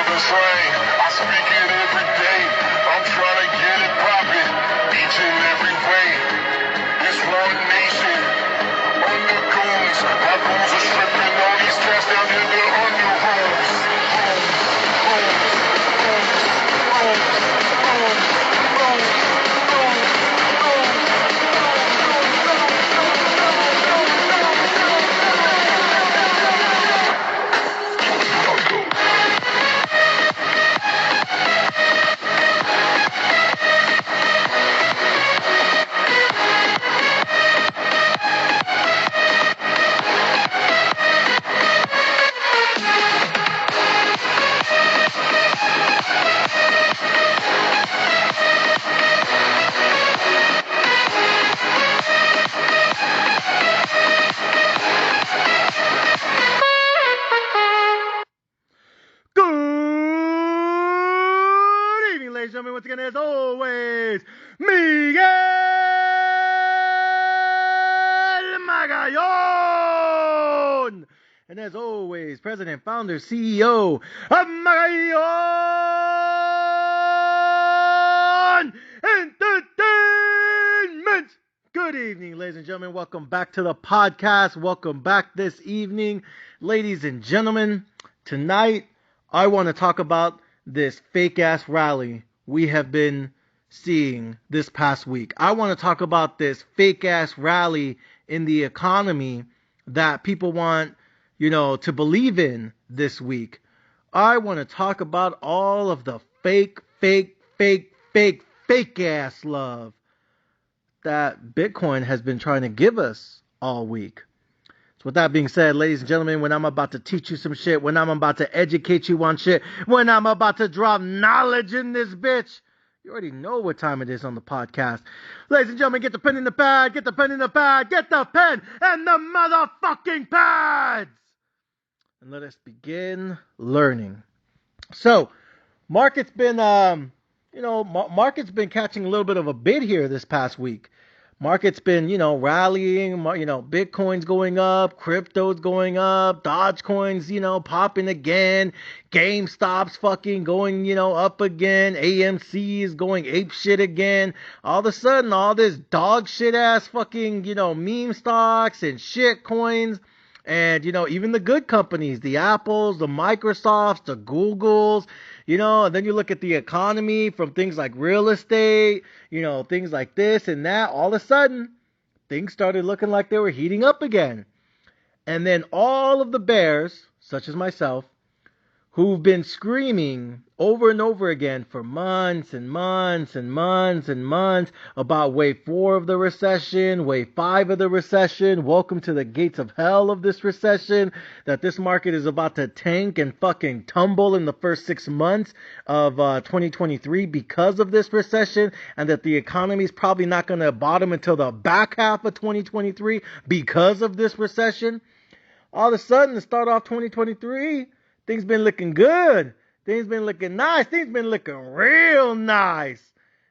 the slang. I speak it every day. I'm trying to get it poppin', each and every way. This one nation, under goons. My goons are stripping all these cats down in the under rooms. Once again, as always, Miguel Magallon! And as always, President, Founder, CEO of Magallon Entertainment! Good evening, ladies and gentlemen. Welcome back to the podcast. Welcome back this evening. Ladies and gentlemen, tonight I want to talk about this fake-ass rally we have been seeing this past week. I want to talk about this fake-ass rally in the economy that people want, to believe in this week. I want to talk about all of the fake-ass love that Bitcoin has been trying to give us all week. So with that being said, ladies and gentlemen, when I'm about to teach you some shit, when I'm about to educate you on shit, when I'm about to drop knowledge in this bitch, you already know what time it is on the podcast. Ladies and gentlemen, get the pen in the pad, get the pen in the pad, get the pen and the motherfucking pads! And let us begin learning. So, market's been, market's been catching a little bit of a bid here this past week. Market's been, rallying, Bitcoin's going up, crypto's going up, Dogecoin's, popping again, GameStop's fucking going, up again, AMC is going ape shit again. All of a sudden, all this dog shit ass fucking, meme stocks and shit coins, and, even the good companies, the Apples, the Microsofts, the Googles, and then you look at the economy from things like real estate, things like this and that. All of a sudden, things started looking like they were heating up again. And then all of the bears, such as myself, who've been screaming over and over again for months and months and months and months about wave 4 of the recession, wave 5 of the recession, welcome to the gates of hell of this recession, that this market is about to tank and fucking tumble in the first 6 months of 2023 because of this recession, and that the economy is probably not going to bottom until the back half of 2023 because of this recession. All of a sudden, to start off 2023, things been looking good. Things been looking nice. Things been looking real nice.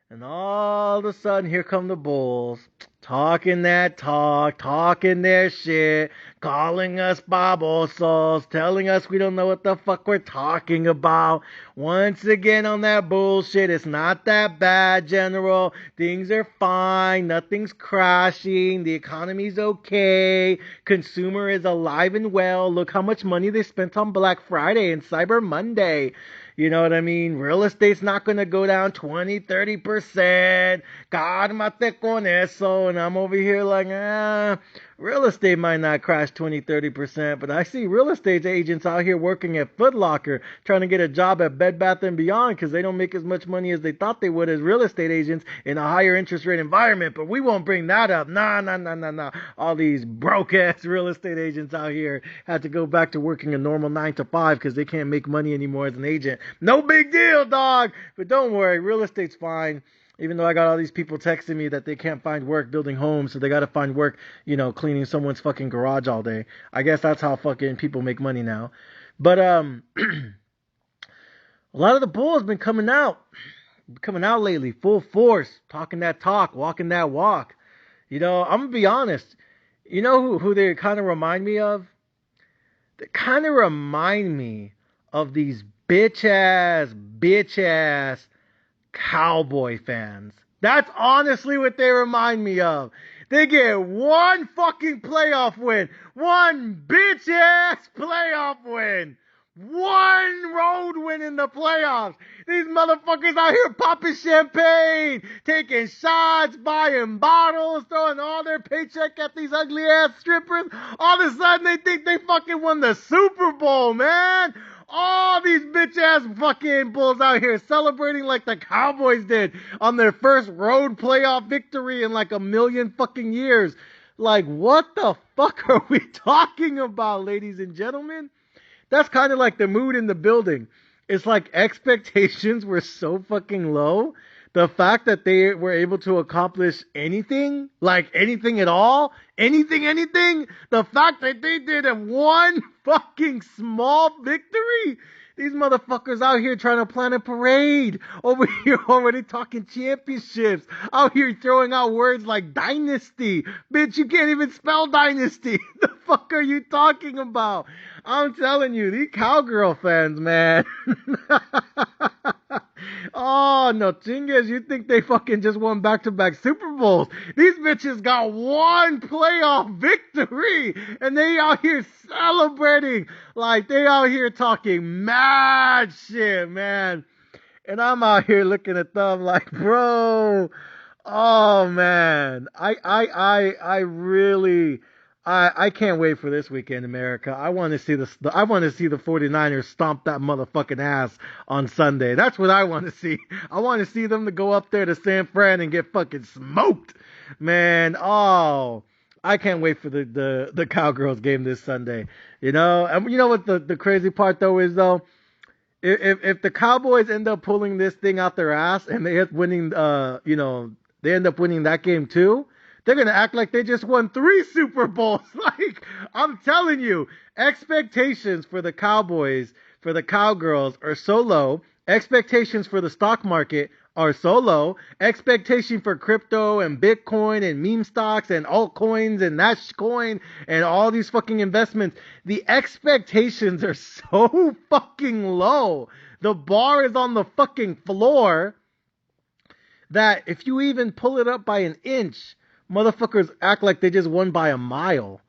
And all of a sudden, here come the bulls. Talking that talk, talking their shit, calling us babosos, telling us we don't know what the fuck we're talking about. Once again on that bullshit, it's not that bad, General. Things are fine, nothing's crashing, the economy's okay, consumer is alive and well. Look how much money they spent on Black Friday and Cyber Monday. You know what I mean? Real estate's not going to go down 20, 30%. Cálmate con eso. And I'm over here like, real estate might not crash 20, 30%. But I see real estate agents out here working at Foot Locker, trying to get a job at Bed Bath & Beyond because they don't make as much money as they thought they would as real estate agents in a higher interest rate environment. But we won't bring that up. Nah. All these broke-ass real estate agents out here had to go back to working a normal 9 to 5 because they can't make money anymore as an agent. No big deal, dog. But don't worry, real estate's fine. Even though I got all these people texting me that they can't find work building homes, so they got to find work, cleaning someone's fucking garage all day. I guess that's how fucking people make money now. But a lot of the bulls been coming out lately, full force, talking that talk, walking that walk. I'm gonna be honest. You know who they kind of remind me of? They kind of remind me of these bitch ass Cowboy fans. That's honestly what they remind me of. They get one fucking playoff win. One bitch ass playoff win. One road win in the playoffs. These motherfuckers out here popping champagne, taking shots, buying bottles, throwing all their paycheck at these ugly ass strippers. All of a sudden they think they fucking won the Super Bowl, man. All these bitch ass fucking bulls out here celebrating like the Cowboys did on their first road playoff victory in like a million fucking years. Like, what the fuck are we talking about, ladies and gentlemen? That's kind of like the mood in the building. It's like expectations were so fucking low. The fact that they were able to accomplish anything, like anything at all, anything, the fact that they did a one fucking small victory. These motherfuckers out here trying to plan a parade. Over here already talking championships. Out here throwing out words like dynasty. Bitch, you can't even spell dynasty. The fuck are you talking about? I'm telling you, these cowgirl fans, man. Oh, no chingas, you think they fucking just won back-to-back Super Bowls. These bitches got one playoff victory, and they out here celebrating like they out here talking mad shit, man. And I'm out here looking at them like, bro, oh, man. I really... I can't wait for this weekend, America. I want to see the 49ers stomp that motherfucking ass on Sunday. That's what I want to see. I want to see them to go up there to San Fran and get fucking smoked. Man, oh, I can't wait for the Cowgirls game this Sunday. You know, and you know what the crazy part though is though? If the Cowboys end up pulling this thing out their ass and they end up winning they end up winning that game too, they're going to act like they just won 3 Super Bowls. Like, I'm telling you, expectations for the Cowboys, for the Cowgirls are so low. Expectations for the stock market are so low. Expectation for crypto and Bitcoin and meme stocks and altcoins and Nashcoin and all these fucking investments. The expectations are so fucking low. The bar is on the fucking floor that if you even pull it up by an inch, motherfuckers act like they just won by a mile.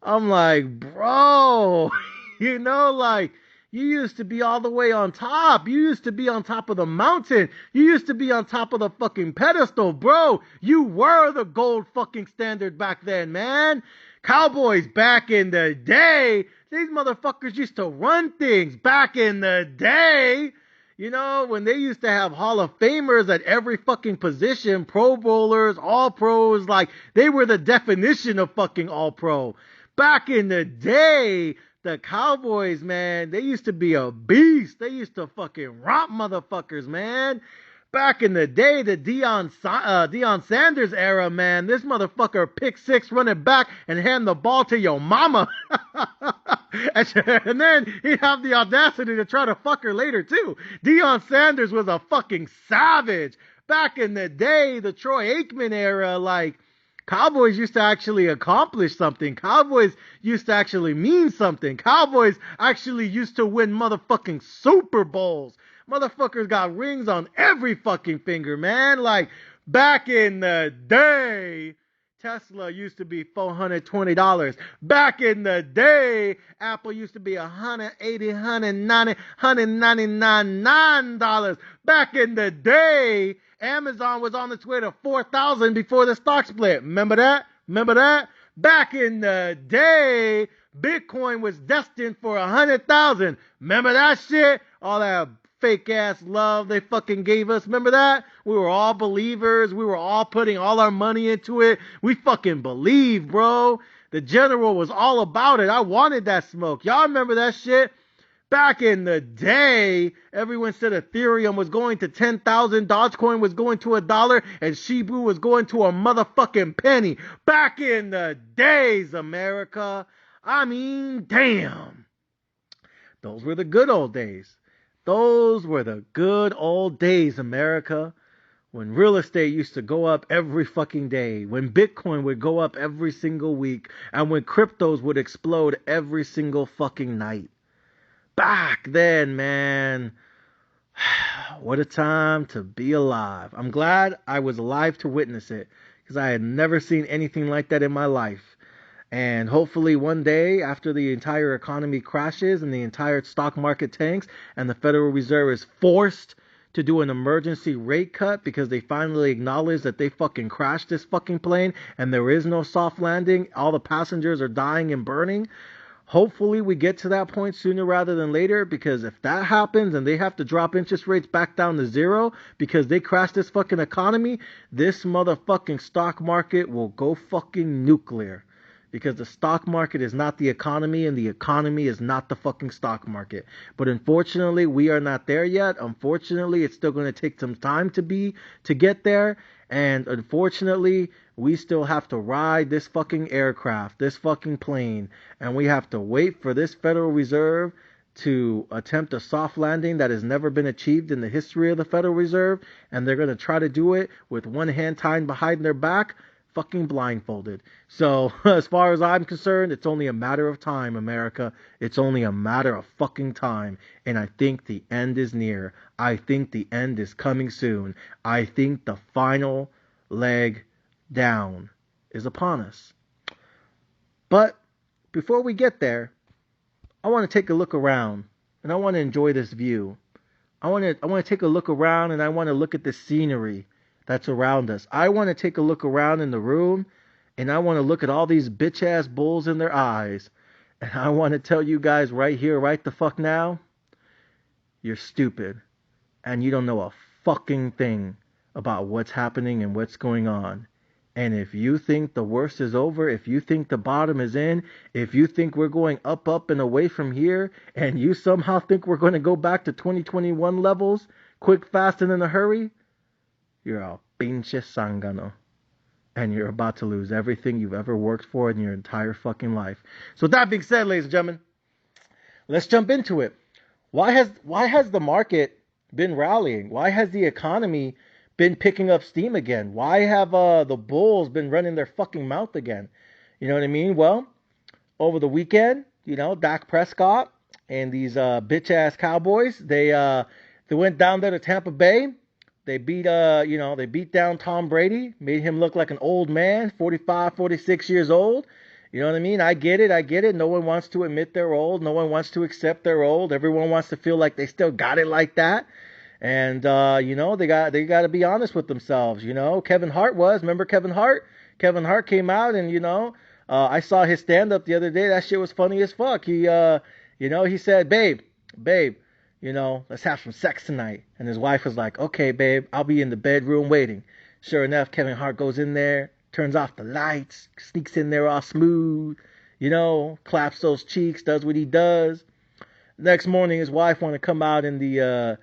I'm like, bro, you know, like, you used to be all the way on top. You used to be on top of the mountain. You used to be on top of the fucking pedestal, bro. You were the gold fucking standard back then, man. Cowboys back in the day. These motherfuckers used to run things back in the day. You know, when they used to have Hall of Famers at every fucking position, Pro Bowlers, All Pros, like, they were the definition of fucking All Pro. Back in the day, the Cowboys, man, they used to be a beast. They used to fucking romp motherfuckers, man. Back in the day, the Deion Sanders era, man, this motherfucker pick 6 running back and hand the ball to your mama. And then he'd have the audacity to try to fuck her later, too. Deion Sanders was a fucking savage. Back in the day, the Troy Aikman era, like, Cowboys used to actually accomplish something. Cowboys used to actually mean something. Cowboys actually used to win motherfucking Super Bowls. Motherfuckers got rings on every fucking finger, man. Like, back in the day, Tesla used to be $420. Back in the day, Apple used to be $180, $190, $199. Back in the day, Amazon was on its way to 4,000 before the stock split. Remember that? Remember that? Back in the day, Bitcoin was destined for 100,000. Remember that shit? All that fake ass love they fucking gave us. Remember that? We were all believers. We were all putting all our money into it. We fucking believed, bro. The general was all about it. I wanted that smoke. Y'all remember that shit? Back in the day, everyone said Ethereum was going to 10,000, Dogecoin was going to $1, and Shibu was going to a motherfucking penny. Back in the days, America. I mean, damn. Those were the good old days. Those were the good old days, America. When real estate used to go up every fucking day. When Bitcoin would go up every single week. And when cryptos would explode every single fucking night. back then, man. What a time to be alive. I'm glad I was alive to witness it because I had never seen anything like that in my life. And hopefully one day, after the entire economy crashes and the entire stock market tanks and the Federal Reserve is forced to do an emergency rate cut because they finally acknowledge that they fucking crashed this fucking plane and there is no soft landing, all the passengers are dying and burning. Hopefully we get to that point sooner rather than later, because if that happens and they have to drop interest rates back down to zero because they crashed this fucking economy, this motherfucking stock market will go fucking nuclear. Because the stock market is not the economy and the economy is not the fucking stock market. But unfortunately, we are not there yet. Unfortunately, it's still going to take some time to get there. And unfortunately, we still have to ride this fucking aircraft, this fucking plane, and we have to wait for this Federal Reserve to attempt a soft landing that has never been achieved in the history of the Federal Reserve, and they're going to try to do it with one hand tied behind their back, fucking blindfolded. So, as far as I'm concerned, it's only a matter of time, America. It's only a matter of fucking time. And I think the end is near. I think the end is coming soon. I think the final leg down is upon us. But before we get there, I want to take a look around and I want to enjoy this view. I want to take a look around and I want to look at the scenery that's around us. I want to take a look around in the room and I want to look at all these bitch ass bulls in their eyes. And I want to tell you guys right here, right the fuck now, you're stupid and you don't know a fucking thing about what's happening and what's going on. And if you think the worst is over, if you think the bottom is in, if you think we're going up, up, and away from here, and you somehow think we're going to go back to 2021 levels, quick, fast, and in a hurry, you're a pinche sangano. And you're about to lose everything you've ever worked for in your entire fucking life. So with that being said, ladies and gentlemen, let's jump into it. Why has the market been rallying? Why has the economy been picking up steam again? Why have the bulls been running their fucking mouth again? You know what I mean? Well, over the weekend, Dak Prescott and these bitch ass Cowboys, they went down there to Tampa Bay. They beat down Tom Brady, made him look like an old man, 45, 46 years old. You know what I mean? I get it. No one wants to admit they're old. No one wants to accept they're old. Everyone wants to feel like they still got it like that. And, they got to be honest with themselves. Kevin Hart remember Kevin Hart? Kevin Hart came out and, I saw his stand up the other day. That shit was funny as fuck. He said, babe, let's have some sex tonight. And his wife was like, okay, babe, I'll be in the bedroom waiting. Sure enough, Kevin Hart goes in there, turns off the lights, sneaks in there all smooth, claps those cheeks, does what he does. Next morning, his wife want to come out in the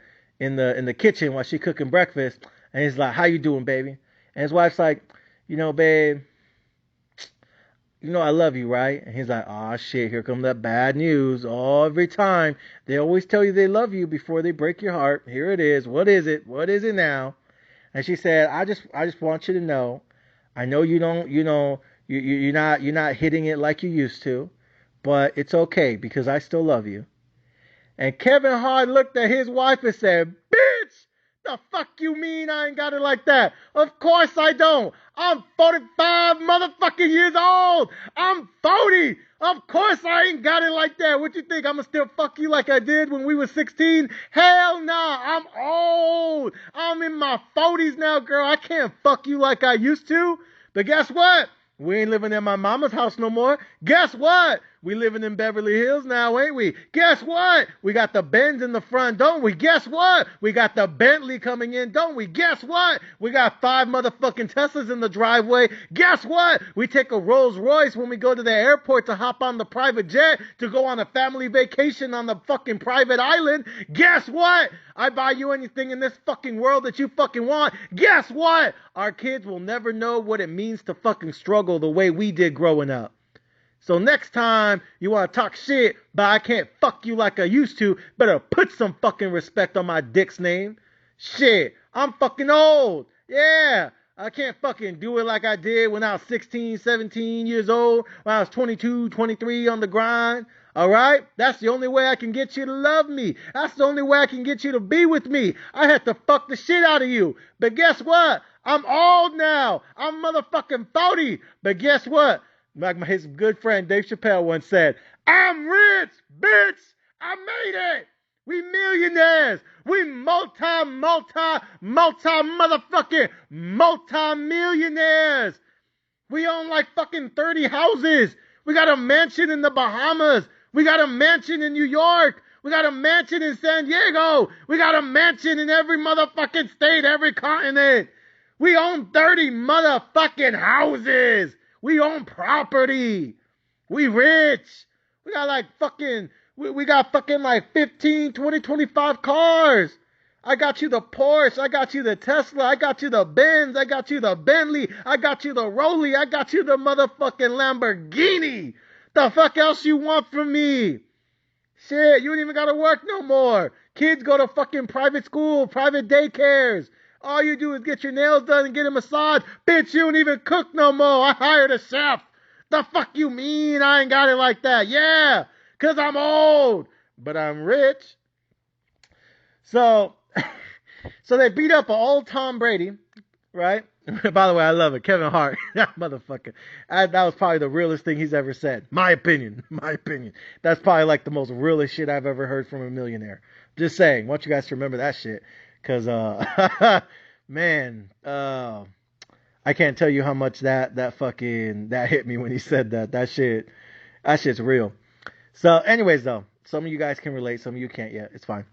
kitchen while she cooking breakfast, and he's like, how you doing, baby? And his wife's like, babe, I love you, right? And he's like, oh shit, here comes that bad news. Oh, every time they always tell you they love you before they break your heart. Here it is. What is it now? And she said, I just want you to know, I know you don't, you're not hitting it like you used to, but it's okay because I still love you. And Kevin Hart looked at his wife and said, bitch, the fuck you mean I ain't got it like that? Of course I don't. I'm 45 motherfucking years old. I'm 40. Of course I ain't got it like that. What you think? I'ma still fuck you like I did when we were 16? Hell nah. I'm old. I'm in my 40s now, girl. I can't fuck you like I used to. But guess what? We ain't living in my mama's house no more. Guess what? We living in Beverly Hills now, ain't we? Guess what? We got the Benz in the front, don't we? Guess what? We got the Bentley coming in, don't we? Guess what? We got 5 motherfucking Teslas in the driveway. Guess what? We take a Rolls Royce when we go to the airport to hop on the private jet to go on a family vacation on the fucking private island. Guess what? I buy you anything in this fucking world that you fucking want. Guess what? Our kids will never know what it means to fucking struggle the way we did growing up. So next time you want to talk shit, but I can't fuck you like I used to, better put some fucking respect on my dick's name. Shit, I'm fucking old. Yeah, I can't fucking do it like I did when I was 16, 17 years old, when I was 22, 23 on the grind. All right? That's the only way I can get you to love me. That's the only way I can get you to be with me. I had to fuck the shit out of you. But guess what? I'm old now. I'm motherfucking 40. But guess what? Like his good friend Dave Chappelle once said, I'm rich, bitch. I made it. We millionaires. We motherfucking multi-millionaires. We own like fucking 30 houses. We got a mansion in the Bahamas. We got a mansion in New York. We got a mansion in San Diego. We got a mansion in every motherfucking state, every continent. We own 30 motherfucking houses. We own property. We rich. We got like fucking, we got fucking like 15, 20, 25 cars. I got you the Porsche. I got you the Tesla. I got you the Benz. I got you the Bentley. I got you the Rollie. I got you the motherfucking Lamborghini. The fuck else you want from me? Shit, you don't even gotta work no more. Kids go to fucking private school, private daycares. All you do is get your nails done and get a massage. Bitch, you don't even cook no more. I hired a chef. The fuck you mean I ain't got it like that? Yeah, because I'm old, but I'm rich. So they beat up an old Tom Brady, right? By the way, I love it. Kevin Hart, that motherfucker. That was probably the realest thing he's ever said. My opinion. That's probably like the most realest shit I've ever heard from a millionaire. Just saying. I want you guys to remember that shit. Because, man, I can't tell you how much that hit me when he said that. That shit's real. So, anyways, though, some of you guys can relate. Some of you can't yet. It's fine.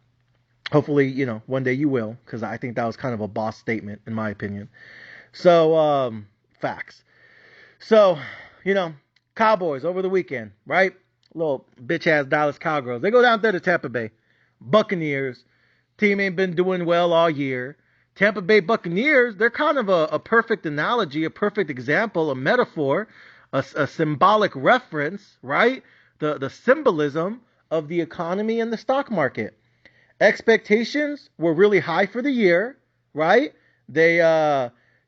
Hopefully, one day you will, because I think that was kind of a boss statement, in my opinion. So, facts. So, Cowboys over the weekend, right? Little bitch-ass Dallas Cowgirls. They go down there to Tampa Bay. Buccaneers. Team ain't been doing well all year. Tampa Bay Buccaneers, they're kind of a perfect analogy, a perfect example, a metaphor, a symbolic reference, right? The symbolism of the economy and the stock market. Expectations were really high for the year, right? They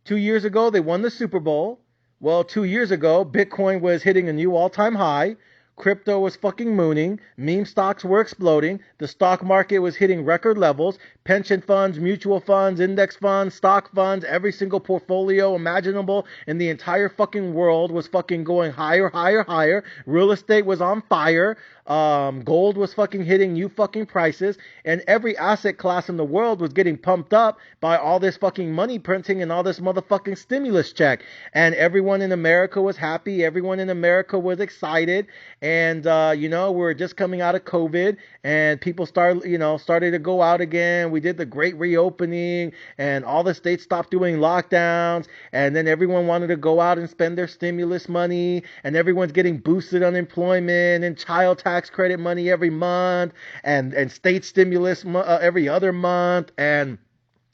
2 years ago they won the Super Bowl. Well, 2 years ago Bitcoin was hitting a new all-time high. Crypto was fucking mooning. Meme stocks were exploding. The stock market was hitting record levels. Pension funds, mutual funds, index funds, stock funds, every single portfolio imaginable in the entire fucking world was fucking going higher, higher, higher. Real estate was on fire. Gold was fucking hitting new fucking prices. And every asset class in the world was getting pumped up by all this fucking money printing and all this motherfucking stimulus check. And everyone in America was happy. Everyone in America was excited. And, we're just coming out of COVID and people started to go out again. We did the great reopening and all the states stopped doing lockdowns. And then everyone wanted to go out and spend their stimulus money and everyone's getting boosted unemployment and child tax credit money every month and state stimulus every other month. And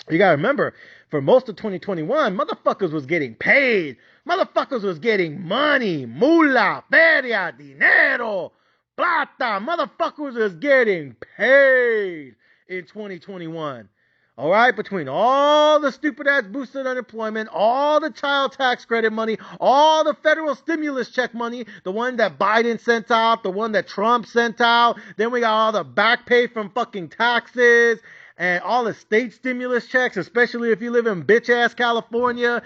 you got to remember, for most of 2021, motherfuckers was getting paid. Motherfuckers was getting money, moolah, feria, dinero, plata. Motherfuckers was getting paid in 2021. All right, between all the stupid ass boosted unemployment, all the child tax credit money, all the federal stimulus check money, the one that Biden sent out, the one that Trump sent out, then we got all the back pay from fucking taxes, and all the state stimulus checks, especially if you live in bitch-ass California.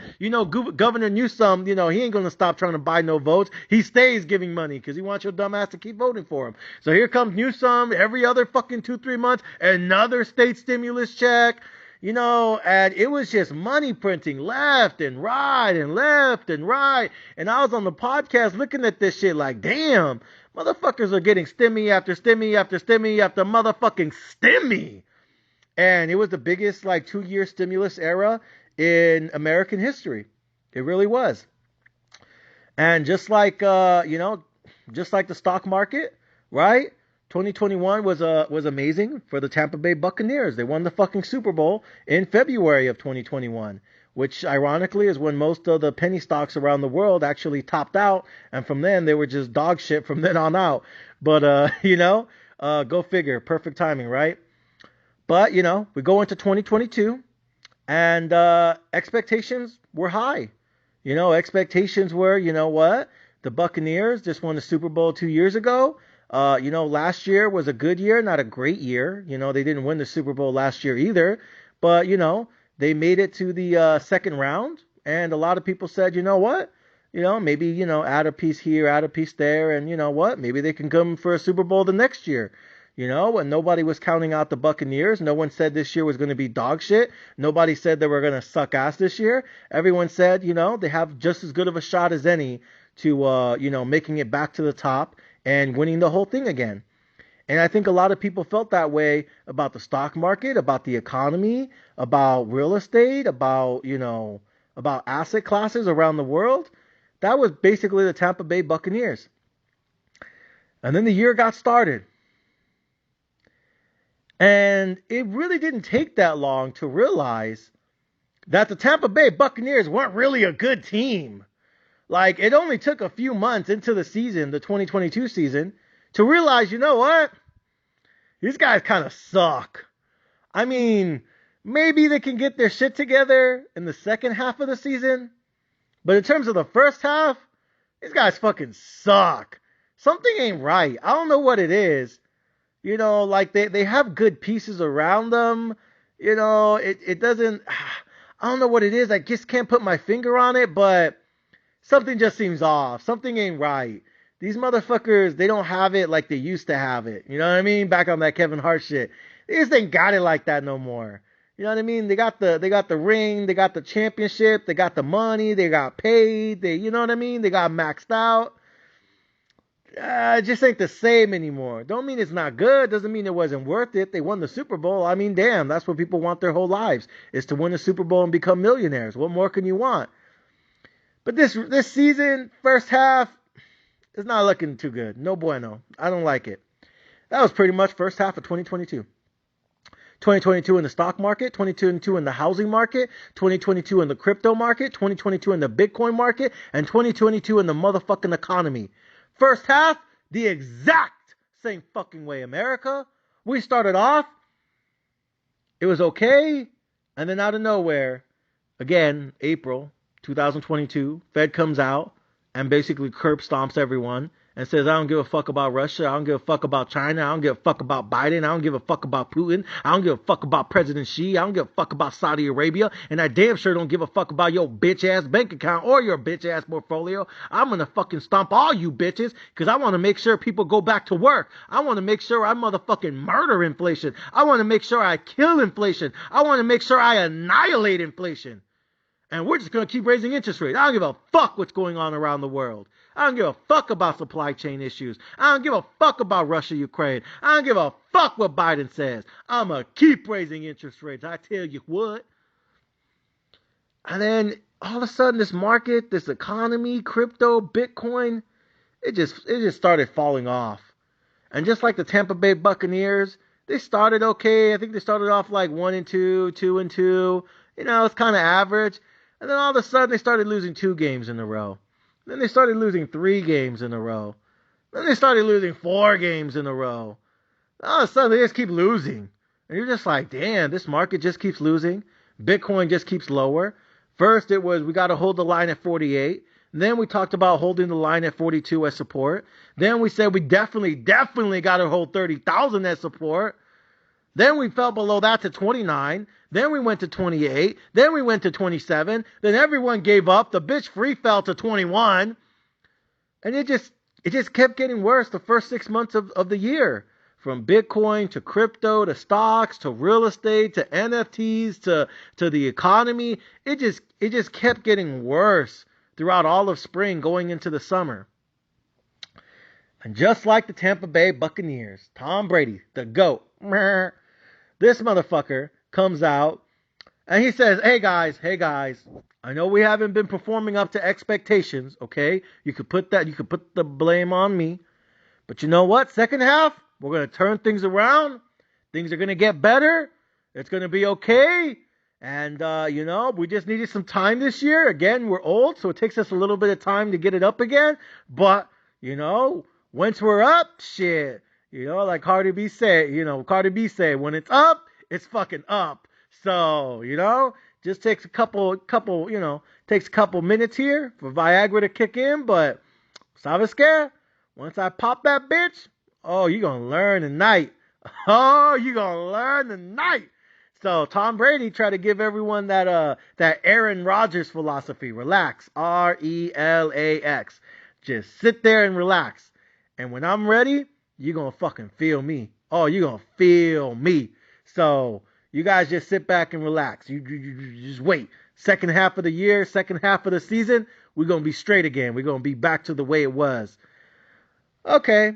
Governor Newsom, he ain't going to stop trying to buy no votes. He stays giving money because he wants your dumb ass to keep voting for him. So here comes Newsom every other fucking 2-3 months, another state stimulus check. And it was just money printing left and right and left and right. And I was on the podcast looking at this shit like, damn, motherfuckers are getting stimmy after stimmy after stimmy after motherfucking stimmy. And it was the biggest 2-year stimulus era in American history. It really was. And just like the stock market, right? 2021 was amazing for the Tampa Bay Buccaneers. They won the fucking Super Bowl in February of 2021, which ironically is when most of the penny stocks around the world actually topped out. And from then they were just dog shit from then on out. But, go figure. Perfect timing, right? But, we go into 2022 and expectations were high. Expectations were, the Buccaneers just won the Super Bowl 2 years ago. Last year was a good year, not a great year. They didn't win the Super Bowl last year either, but they made it to the second round, and a lot of people said, you know what? Maybe, add a piece here, add a piece there, and you know what? Maybe they can come for a Super Bowl the next year. And nobody was counting out the Buccaneers. No one said this year was going to be dog shit. Nobody said they were going to suck ass this year. Everyone said, they have just as good of a shot as any to, making it back to the top and winning the whole thing again. And I think a lot of people felt that way about the stock market, about the economy, about real estate, about asset classes around the world. That was basically the Tampa Bay Buccaneers. And then the year got started. And it really didn't take that long to realize that the Tampa Bay Buccaneers weren't really a good team. Like, it only took a few months into the season, the 2022 season, to realize, you know what? These guys kind of suck. I mean, maybe they can get their shit together in the second half of the season. But in terms of the first half, these guys fucking suck. Something ain't right. I don't know what it is. Like they have good pieces around them. It doesn't, I don't know what it is. I just can't put my finger on it, but something just seems off. Something ain't right. These motherfuckers, they don't have it like they used to have it. You know what I mean? Back on that Kevin Hart shit. They just ain't got it like that no more. You know what I mean? They got the ring, they got the championship, they got the money, they got paid, you know what I mean? They got maxed out. It just ain't the same anymore. Don't mean it's not good. Doesn't mean it wasn't worth it. They won the Super Bowl. I mean, damn, that's what people want their whole lives, is to win the Super Bowl and become millionaires. What more can you want? But this season, first half, it's not looking too good. No bueno. I don't like it. That was pretty much first half of 2022. 2022 in the stock market, 2022 in the housing market, 2022 in the crypto market, 2022 in the Bitcoin market, and 2022 in the motherfucking economy. First half, the exact same fucking way, America. We started off, it was okay, and then out of nowhere, again, April 2022, Fed comes out and basically curb stomps everyone and says, I don't give a fuck about Russia, I don't give a fuck about China, I don't give a fuck about Biden, I don't give a fuck about Putin, I don't give a fuck about President Xi, I don't give a fuck about Saudi Arabia, and I damn sure don't give a fuck about your bitch-ass bank account or your bitch-ass portfolio. I'm gonna fucking stomp all you bitches, because I want to make sure people go back to work. I want to make sure I motherfucking murder inflation. I want to make sure I kill inflation. I want to make sure I annihilate inflation. And we're just going to keep raising interest rates. I don't give a fuck what's going on around the world. I don't give a fuck about supply chain issues. I don't give a fuck about Russia, Ukraine. I don't give a fuck what Biden says. I'm going to keep raising interest rates. I tell you what. And then all of a sudden this market, this economy, crypto, Bitcoin, it just started falling off. And just like the Tampa Bay Buccaneers, they started okay. I think they started off like 1-2, 2-2. It's kind of average. And then all of a sudden, they started losing 2 games in a row. Then they started losing 3 games in a row. Then they started losing 4 games in a row. All of a sudden, they just keep losing. And you're just like, damn, this market just keeps losing. Bitcoin just keeps lower. First, it was, we got to hold the line at 48. Then we talked about holding the line at 42 as support. Then we said we definitely got to hold 30,000 as support. Then we fell below that to 29. Then we went to 28. Then we went to 27. Then everyone gave up. The bitch free fell to 21. And it just kept getting worse the first 6 months of the year. From Bitcoin to crypto to stocks to real estate to NFTs to the economy. It just kept getting worse throughout all of spring going into the summer. And just like the Tampa Bay Buccaneers, Tom Brady, the GOAT, this motherfucker comes out and he says, hey guys, I know we haven't been performing up to expectations, okay? You could put the blame on me. But you know what? Second half, we're going to turn things around. Things are going to get better. It's going to be okay. And, we just needed some time this year. Again, we're old, so it takes us a little bit of time to get it up again. But, once we're up, shit. Like Cardi B said, when it's up, it's fucking up. So, just takes a couple minutes here for Viagra to kick in, but ¿sabes qué? Once I pop that bitch, Oh, you're going to learn tonight. Oh, you're going to learn tonight. So Tom Brady tried to give everyone that Aaron Rodgers philosophy. Relax. RELAX. Just sit there and relax. And when I'm ready, you're going to fucking feel me. Oh, you're going to feel me. So you guys just sit back and relax. You just wait. Second half of the year, second half of the season, we're going to be straight again. We're going to be back to the way it was. Okay.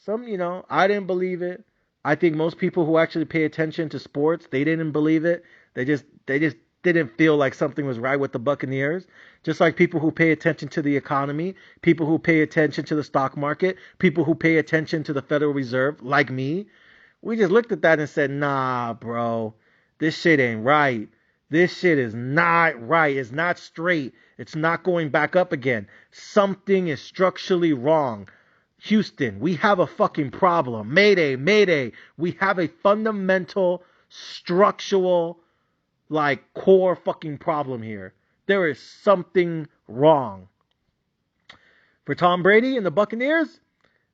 I didn't believe it. I think most people who actually pay attention to sports, they didn't believe it. They just didn't feel like something was right with the Buccaneers. Just like people who pay attention to the economy, people who pay attention to the stock market, people who pay attention to the Federal Reserve, like me. We just looked at that and said, nah, bro, this shit ain't right. This shit is not right. It's not straight. It's not going back up again. Something is structurally wrong. Houston, we have a fucking problem. Mayday, mayday. We have a fundamental, structural, core fucking problem here. There is something wrong. For Tom Brady and the Buccaneers,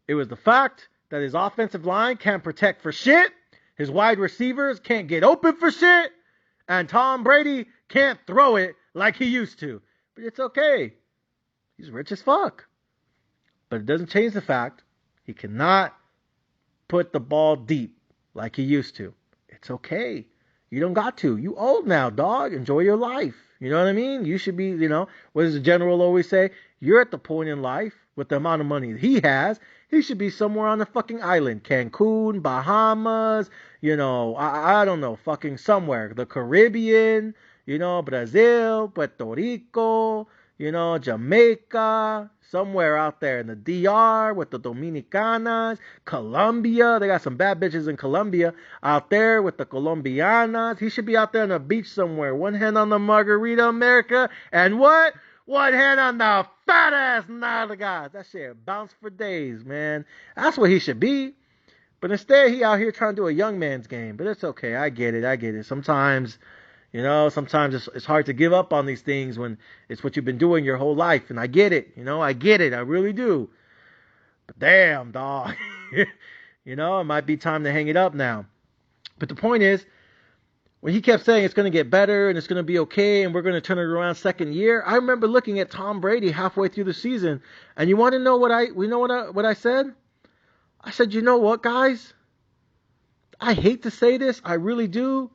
it was the fact that his offensive line can't protect for shit, his wide receivers can't get open for shit, and Tom Brady can't throw it like he used to. But it's okay. He's rich as fuck. But it doesn't change the fact he cannot put the ball deep like he used to. It's okay. You don't got to. You old now, dog. Enjoy your life. You know what I mean? You should be, what does the general always say? You're at the point in life with the amount of money he has. He should be somewhere on a fucking island. Cancun, Bahamas, I don't know, fucking somewhere. The Caribbean, Brazil, Puerto Rico, Jamaica, somewhere out there in the DR with the Dominicanas, Colombia. They got some bad bitches in Colombia out there with the Colombianas. He should be out there on the beach somewhere. One hand on the margarita, America, and what? One hand on the fat ass nalgas. That shit bounce for days, man. That's what he should be. But instead, he out here trying to do a young man's game. But it's okay. I get it. Sometimes it's hard to give up on these things when it's what you've been doing your whole life. And I get it. I get it. I really do. But damn, dog. It might be time to hang it up now. But the point is, when he kept saying it's going to get better and it's going to be okay and we're going to turn it around second year, I remember looking at Tom Brady halfway through the season. And you want to know what I said? I said, you know what, guys? I hate to say this. I really do.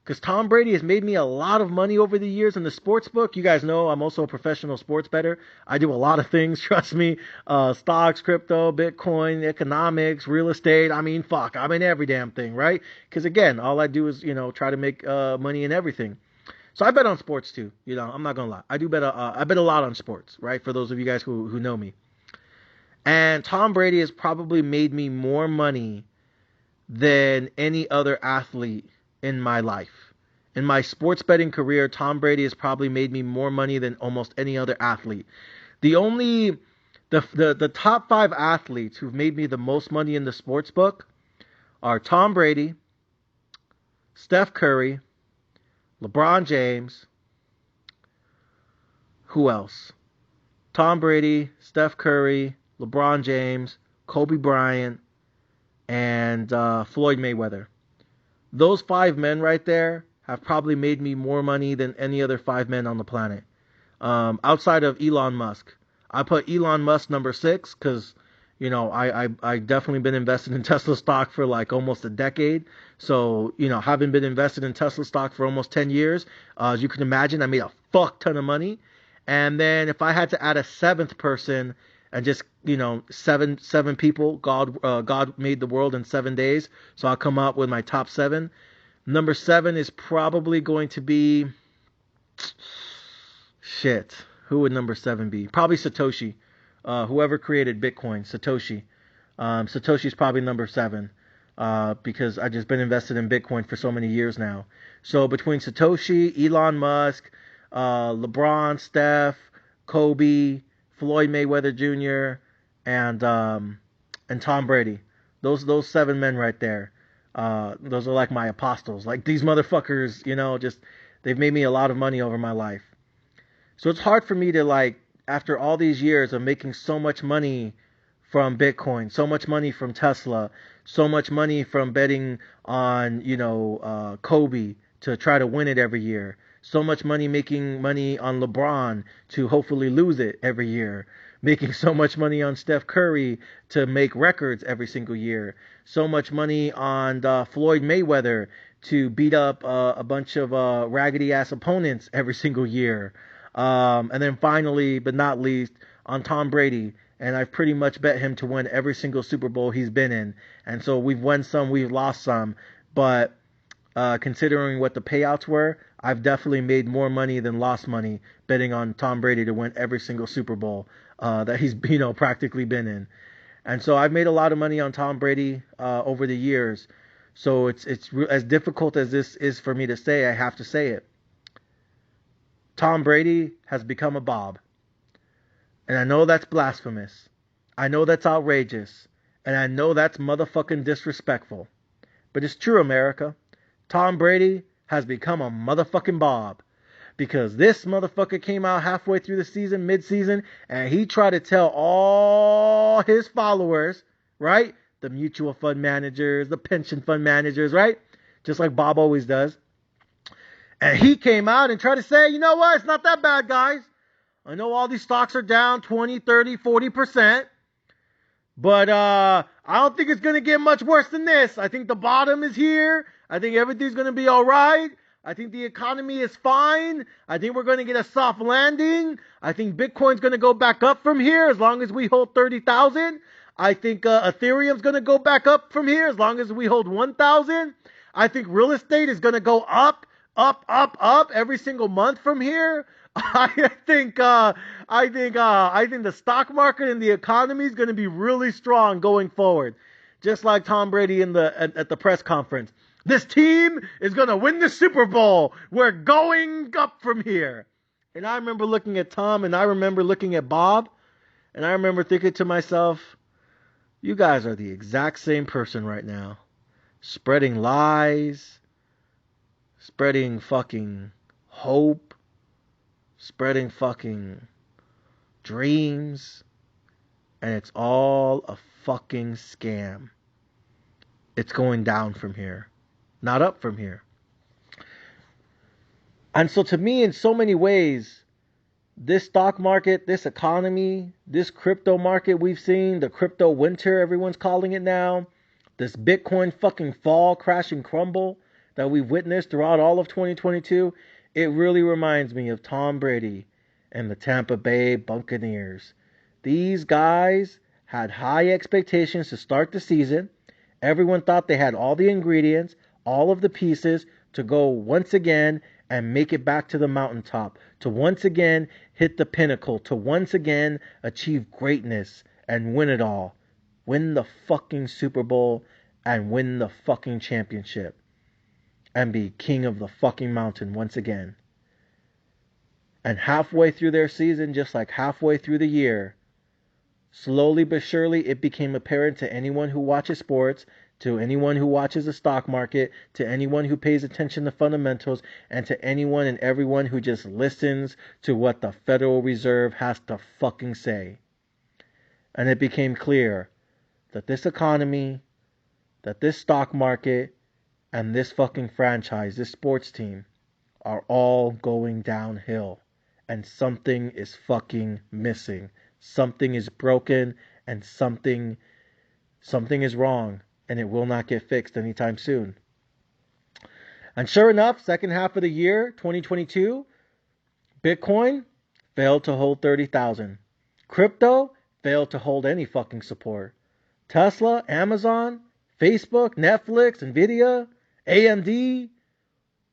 Because Tom Brady has made me a lot of money over the years in the sports book. You guys know I'm also a professional sports bettor. I do a lot of things, trust me. Stocks, crypto, Bitcoin, economics, real estate. I mean, fuck, I'm in every damn thing, right? Because again, all I do is, try to make money in everything. So I bet on sports too. I'm not going to lie. I do bet, I bet a lot on sports, right? For those of you guys who know me. And Tom Brady has probably made me more money than any other athlete in my life. In my sports betting career, Tom Brady has probably made me more money than almost any other athlete. The top 5 athletes who've made me the most money in the sports book are Tom Brady, Steph Curry, LeBron James. Who else? Tom Brady, Steph Curry, LeBron James, Kobe Bryant, and Floyd Mayweather. Those 5 men right there have probably made me more money than any other 5 men on the planet. Outside of Elon Musk. I put Elon Musk number 6 because, I definitely been invested in Tesla stock for like almost a decade. So, having been invested in Tesla stock for almost 10 years, as you can imagine, I made a fuck ton of money. And then if I had to add a 7th person and just, seven people, God made the world in 7 days. So I'll come up with my top 7. Number 7 is probably going to be, shit, who would number 7 be? Probably Satoshi. Whoever created Bitcoin, Satoshi. Satoshi's probably number 7. Because I've just been invested in Bitcoin for so many years now. So between Satoshi, Elon Musk, LeBron, Steph, Kobe, Floyd Mayweather Jr., and Tom Brady. Those 7 men right there. Those are like my apostles. Like these motherfuckers, they've made me a lot of money over my life. So it's hard for me to after all these years of making so much money from Bitcoin, so much money from Tesla, so much money from betting on, Kobe to try to win it every year. So much money making money on LeBron to hopefully lose it every year. Making so much money on Steph Curry to make records every single year. So much money on Floyd Mayweather to beat up a bunch of raggedy ass opponents every single year. And then finally, but not least, on Tom Brady. And I've pretty much bet him to win every single Super Bowl he's been in. And so we've won some, we've lost some. But considering what the payouts were, I've definitely made more money than lost money betting on Tom Brady to win every single Super Bowl that he's practically been in. And so I've made a lot of money on Tom Brady over the years. So it's as difficult as this is for me to say, I have to say it. Tom Brady has become a Bob. And I know that's blasphemous. I know that's outrageous. And I know that's motherfucking disrespectful. But it's true, America. Tom Brady has become a motherfucking Bob. Because this motherfucker came out halfway through the season, mid-season, and he tried to tell all his followers, right? The mutual fund managers, the pension fund managers, right? Just like Bob always does. And he came out and tried to say, you know what? It's not that bad, guys. I know all these stocks are down 20, 30, 40%. But I don't think it's going to get much worse than this. I think the bottom is here. I think everything's going to be all right. I think the economy is fine. I think we're going to get a soft landing. I think Bitcoin's going to go back up from here as long as we hold 30,000. I think Ethereum's going to go back up from here as long as we hold 1,000. I think real estate is going to go up every single month from here. I think the stock market and the economy is going to be really strong going forward. Just like Tom Brady at the press conference. This team is going to win the Super Bowl. We're going up from here. And I remember looking at Tom and I remember looking at Bob and I remember thinking to myself, you guys are the exact same person right now. Spreading lies, spreading fucking hope, spreading fucking dreams, and it's all a fucking scam. It's going down from here, not up from here. And so to me, in so many ways, this stock market, this economy, this crypto market we've seen, the crypto winter, everyone's calling it now, this Bitcoin fucking fall, crash and crumble that we've witnessed throughout all of 2022, it really reminds me of Tom Brady and the Tampa Bay Buccaneers. These guys had high expectations to start the season. Everyone thought they had all the ingredients, all of the pieces to go once again and make it back to the mountaintop, to once again hit the pinnacle, to once again achieve greatness and win it all. Win the fucking Super Bowl and win the fucking championship. And be king of the fucking mountain once again. And halfway through their season, just like halfway through the year, slowly but surely it became apparent to anyone who watches sports, to anyone who watches the stock market, to anyone who pays attention to fundamentals, and to anyone and everyone who just listens to what the Federal Reserve has to fucking say. And it became clear that this economy, that this stock market, and this fucking franchise, this sports team, are all going downhill. And something is fucking missing. Something is broken and something is wrong. And it will not get fixed anytime soon. And sure enough, second half of the year, 2022, Bitcoin failed to hold 30,000. Crypto failed to hold any fucking support. Tesla, Amazon, Facebook, Netflix, Nvidia, AMD,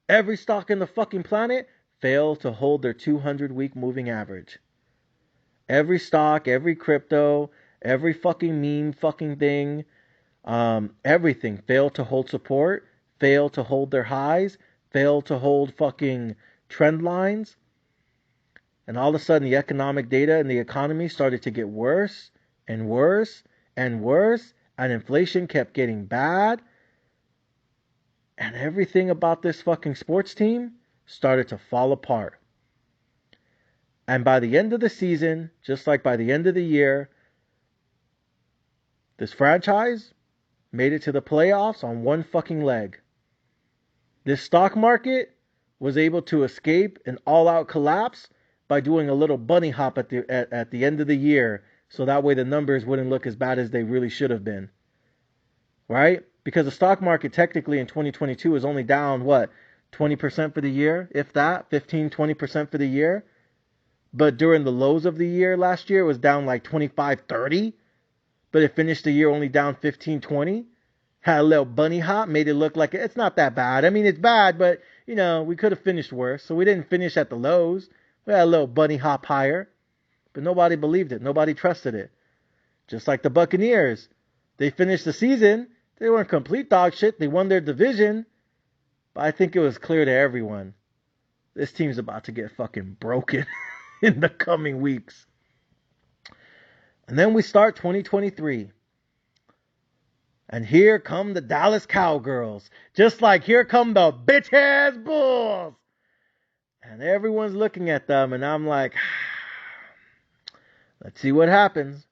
every stock in the fucking planet failed to hold their 200-week moving average. Every stock, every crypto, every fucking meme fucking thing, everything failed to hold support, failed to hold their highs, failed to hold fucking trend lines. And all of a sudden the economic data and the economy started to get worse and worse and worse, and inflation kept getting bad. And everything about this fucking sports team started to fall apart. And by the end of the season, just like by the end of the year, This franchise made it to the playoffs on one fucking leg. This stock market was able to escape an all-out collapse by doing a little bunny hop at the end of the year, so that way the numbers wouldn't look as bad as they really should have been. Right? Because the stock market technically in 2022 is only down, what, 20% for the year, if that, 15-20% for the year. But during the lows of the year last year, it was down like 25-30. But it finished the year only down 15-20. Had a little bunny hop, made it look like it's not that bad. I mean, it's bad, but, you know, we could have finished worse. So we didn't finish at the lows. We had a little bunny hop higher. But nobody believed it. Nobody trusted it. Just like the Buccaneers. They finished the season. They weren't complete dog shit. They won their division. But I think it was clear to everyone. This team's about to get fucking broken in the coming weeks. And then we start 2023. And here come the Dallas Cowgirls. Just like here come the bitch-ass Bulls. And everyone's looking at them. And I'm like, let's see what happens.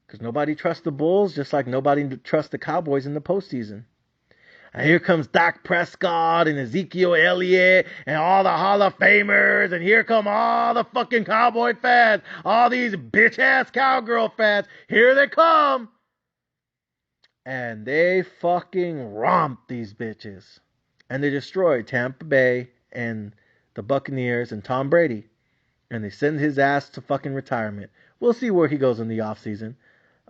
Because nobody trusts the Bulls, just like nobody trusts the Cowboys in the postseason. And here comes Dak Prescott and Ezekiel Elliott and all the Hall of Famers. And here come all the fucking Cowboy fans. All these bitch-ass Cowgirl fans. Here they come. And they fucking romp these bitches. And they destroy Tampa Bay and the Buccaneers and Tom Brady. And they send his ass to fucking retirement. We'll see where he goes in the offseason.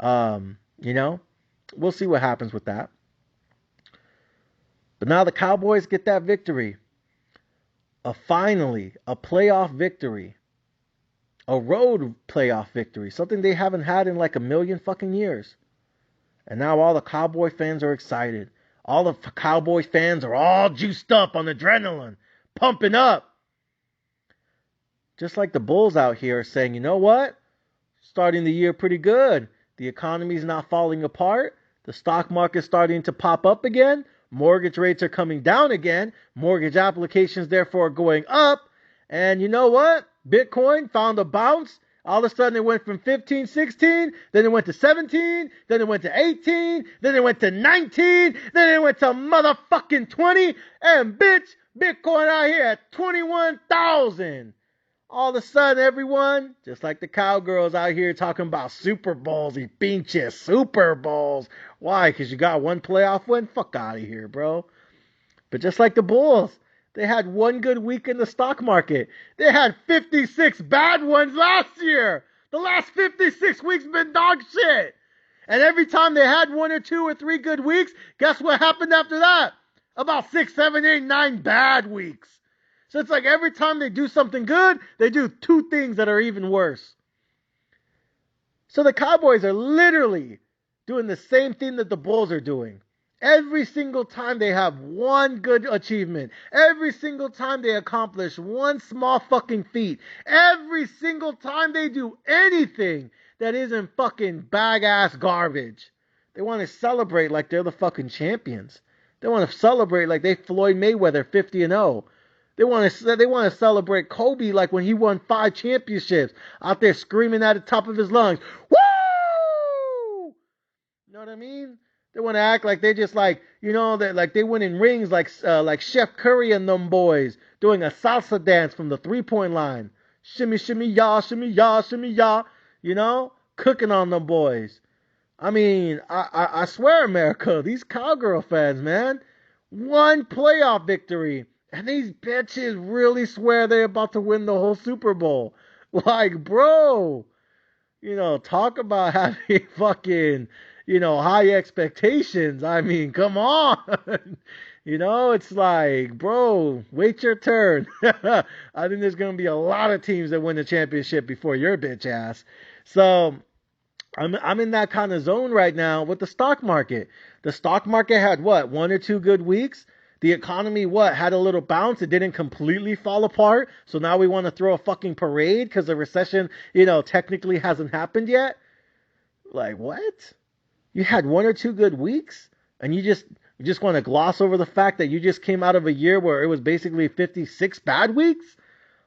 You know, we'll see what happens with that. But now the Cowboys get that victory. Finally, a playoff victory. A road playoff victory. Something they haven't had in like a million fucking years. And now all the Cowboy fans are excited. All the Cowboy fans are all juiced up on adrenaline. Pumping up. Just like the Bulls out here saying, you know what? Starting the year pretty good. The economy's not falling apart. The stock market's starting to pop up again. Mortgage rates are coming down again. Mortgage applications, therefore, are going up. And you know what? Bitcoin found a bounce. All of a sudden, it went from 15, 16. Then it went to 17. Then it went to 18. Then it went to 19. Then it went to motherfucking 20. And bitch, Bitcoin out here at 21,000. All of a sudden, everyone, just like the Cowgirls out here talking about Super Bowls, y pinches Super Bowls. Why? Because you got one playoff win? Fuck out of here, bro. But just like the Bulls, they had one good week in the stock market. They had 56 bad ones last year. The last 56 weeks been dog shit. And every time they had 1 or 2 or 3 good weeks, guess what happened after that? About 6, 7, 8, 9 bad weeks. So it's like every time they do something good, they do 2 things that are even worse. So the Cowboys are literally doing the same thing that the Bulls are doing. Every single time they have one good achievement. Every single time they accomplish one small fucking feat. Every single time they do anything that isn't fucking bag-ass garbage. They want to celebrate like they're the fucking champions. They want to celebrate like they Floyd Mayweather 50-0. They want to celebrate Kobe like when he won 5 championships, out there screaming at the top of his lungs, woo! You know what I mean? They want to act like they just like, you know, that like they win in rings like Chef Curry and them boys doing a salsa dance from the 3-point line. Shimmy, shimmy, ya, shimmy, ya, shimmy, ya. You know, cooking on them boys. I mean, I swear, America, these Cowgirl fans, man, one playoff victory. And these bitches really swear they're about to win the whole Super Bowl. Like, bro, you know, talk about having fucking, you know, high expectations. I mean, come on. You know, it's like, bro, wait your turn. I think there's going to be a lot of teams that win the championship before your bitch ass. So I'm in that kind of zone right now with the stock market. The stock market had what, 1 or 2 good weeks? The economy, what, had a little bounce. It didn't completely fall apart. So now we want to throw a fucking parade because the recession, you know, technically hasn't happened yet. Like, what? You had 1 or 2 good weeks? And you just want to gloss over the fact that you just came out of a year where it was basically 56 bad weeks?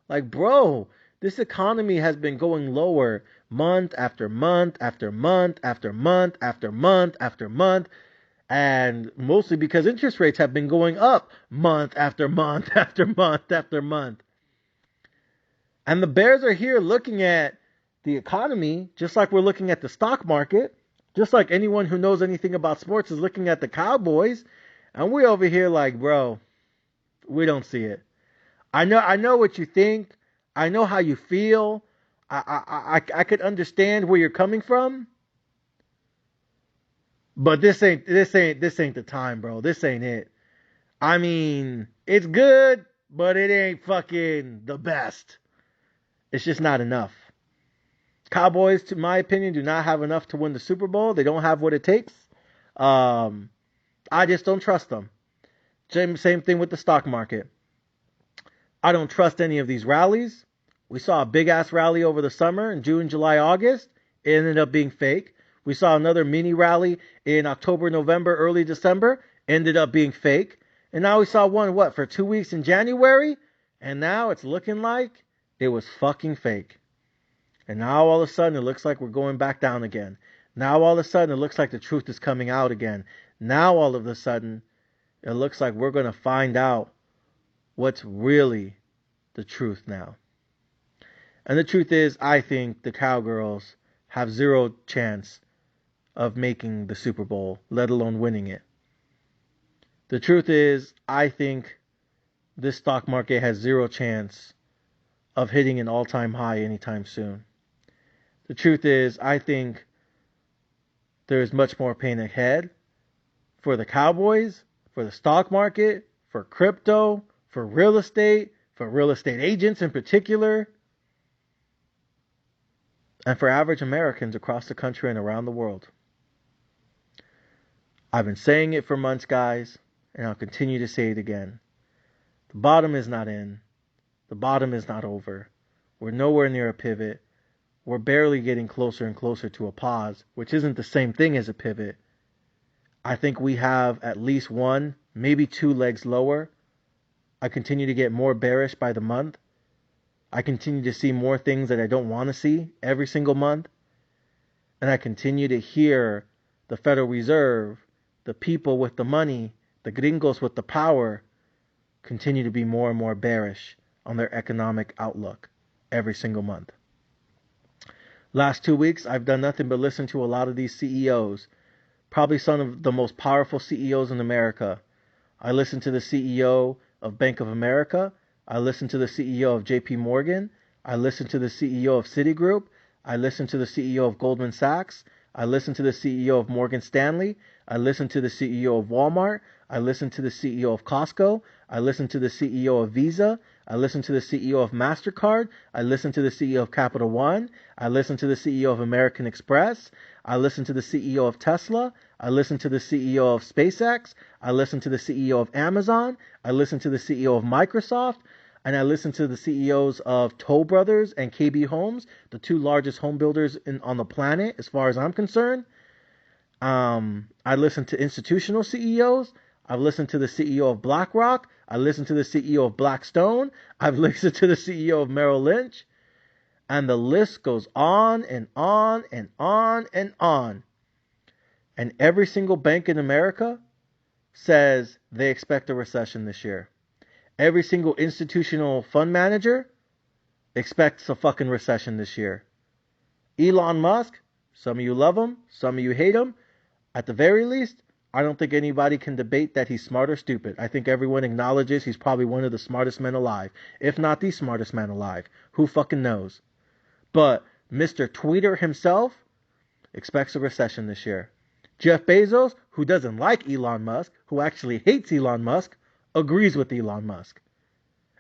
Like, bro, This economy has been going lower month after month after month after month after month after month, and mostly because interest rates have been going up month after month after month after month. And the bears are here looking at the economy just like we're looking at the stock market, just like anyone who knows anything about sports is looking at the Cowboys, and we're over here like, bro, we don't see it. I know what you think. I know how you feel. I could understand where you're coming from. But this ain't the time, bro. This ain't it. I mean, it's good, but it ain't fucking the best. It's just not enough. Cowboys, to my opinion, do not have enough to win the Super Bowl. They don't have what it takes. I just don't trust them. Same thing with the stock market. I don't trust any of these rallies. We saw a big ass rally over the summer in June, July, August. It ended up being fake. We saw another mini rally in October, November, early December. Ended up being fake. And now we saw one, for 2 weeks in January? And now it's looking like it was fucking fake. And now all of a sudden it looks like we're going back down again. Now all of a sudden it looks like the truth is coming out again. Now all of a sudden it looks like we're going to find out what's really the truth now. And the truth is, I think the Cowgirls have zero chance of making the Super Bowl, let alone winning it. The truth is, I think this stock market has zero chance of hitting an all-time high anytime soon. The truth is, I think there's much more pain ahead for the Cowboys, for the stock market, for crypto, for real estate agents in particular, and for average Americans across the country and around the world. I've been saying it for months, guys, and I'll continue to say it again. The bottom is not in. The bottom is not over. We're nowhere near a pivot. We're barely getting closer and closer to a pause, which isn't the same thing as a pivot. I think we have at least one, maybe two legs lower. I continue to get more bearish by the month. I continue to see more things that I don't want to see every single month. And I continue to hear the Federal Reserve, the people with the money, the gringos with the power, continue to be more and more bearish on their economic outlook every single month. Last 2 weeks, I've done nothing but listen to a lot of these CEOs, probably some of the most powerful CEOs in America. I listened to the CEO of Bank of America. I listened to the CEO of JP Morgan. I listened to the CEO of Citigroup. I listened to the CEO of Goldman Sachs. I listened to the CEO of Morgan Stanley. I listened to the CEO of Walmart. I listened to the CEO of Costco. I listened to the CEO of Visa. I listened to the CEO of MasterCard. I listened to the CEO of Capital One. I listened to the CEO of American Express. I listened to the CEO of Tesla. I listened to the CEO of SpaceX. I listened to the CEO of Amazon. I listened to the CEO of Microsoft. And I listened to the CEOs of Toll Brothers and KB Homes, the two largest home builders on the planet, as far as I'm concerned. I listened to institutional CEOs. I've listened to the CEO of BlackRock. I listened to the CEO of Blackstone. I've listened to the CEO of Merrill Lynch. And the list goes on and on and on and on. And every single bank in America says they expect a recession this year. Every single institutional fund manager expects a fucking recession this year. Elon Musk, some of you love him, some of you hate him. At the very least, I don't think anybody can debate that he's smart or stupid. I think everyone acknowledges he's probably one of the smartest men alive, if not the smartest man alive. Who fucking knows? But Mr. Tweeter himself expects a recession this year. Jeff Bezos, who doesn't like Elon Musk, who actually hates Elon Musk, agrees with Elon Musk.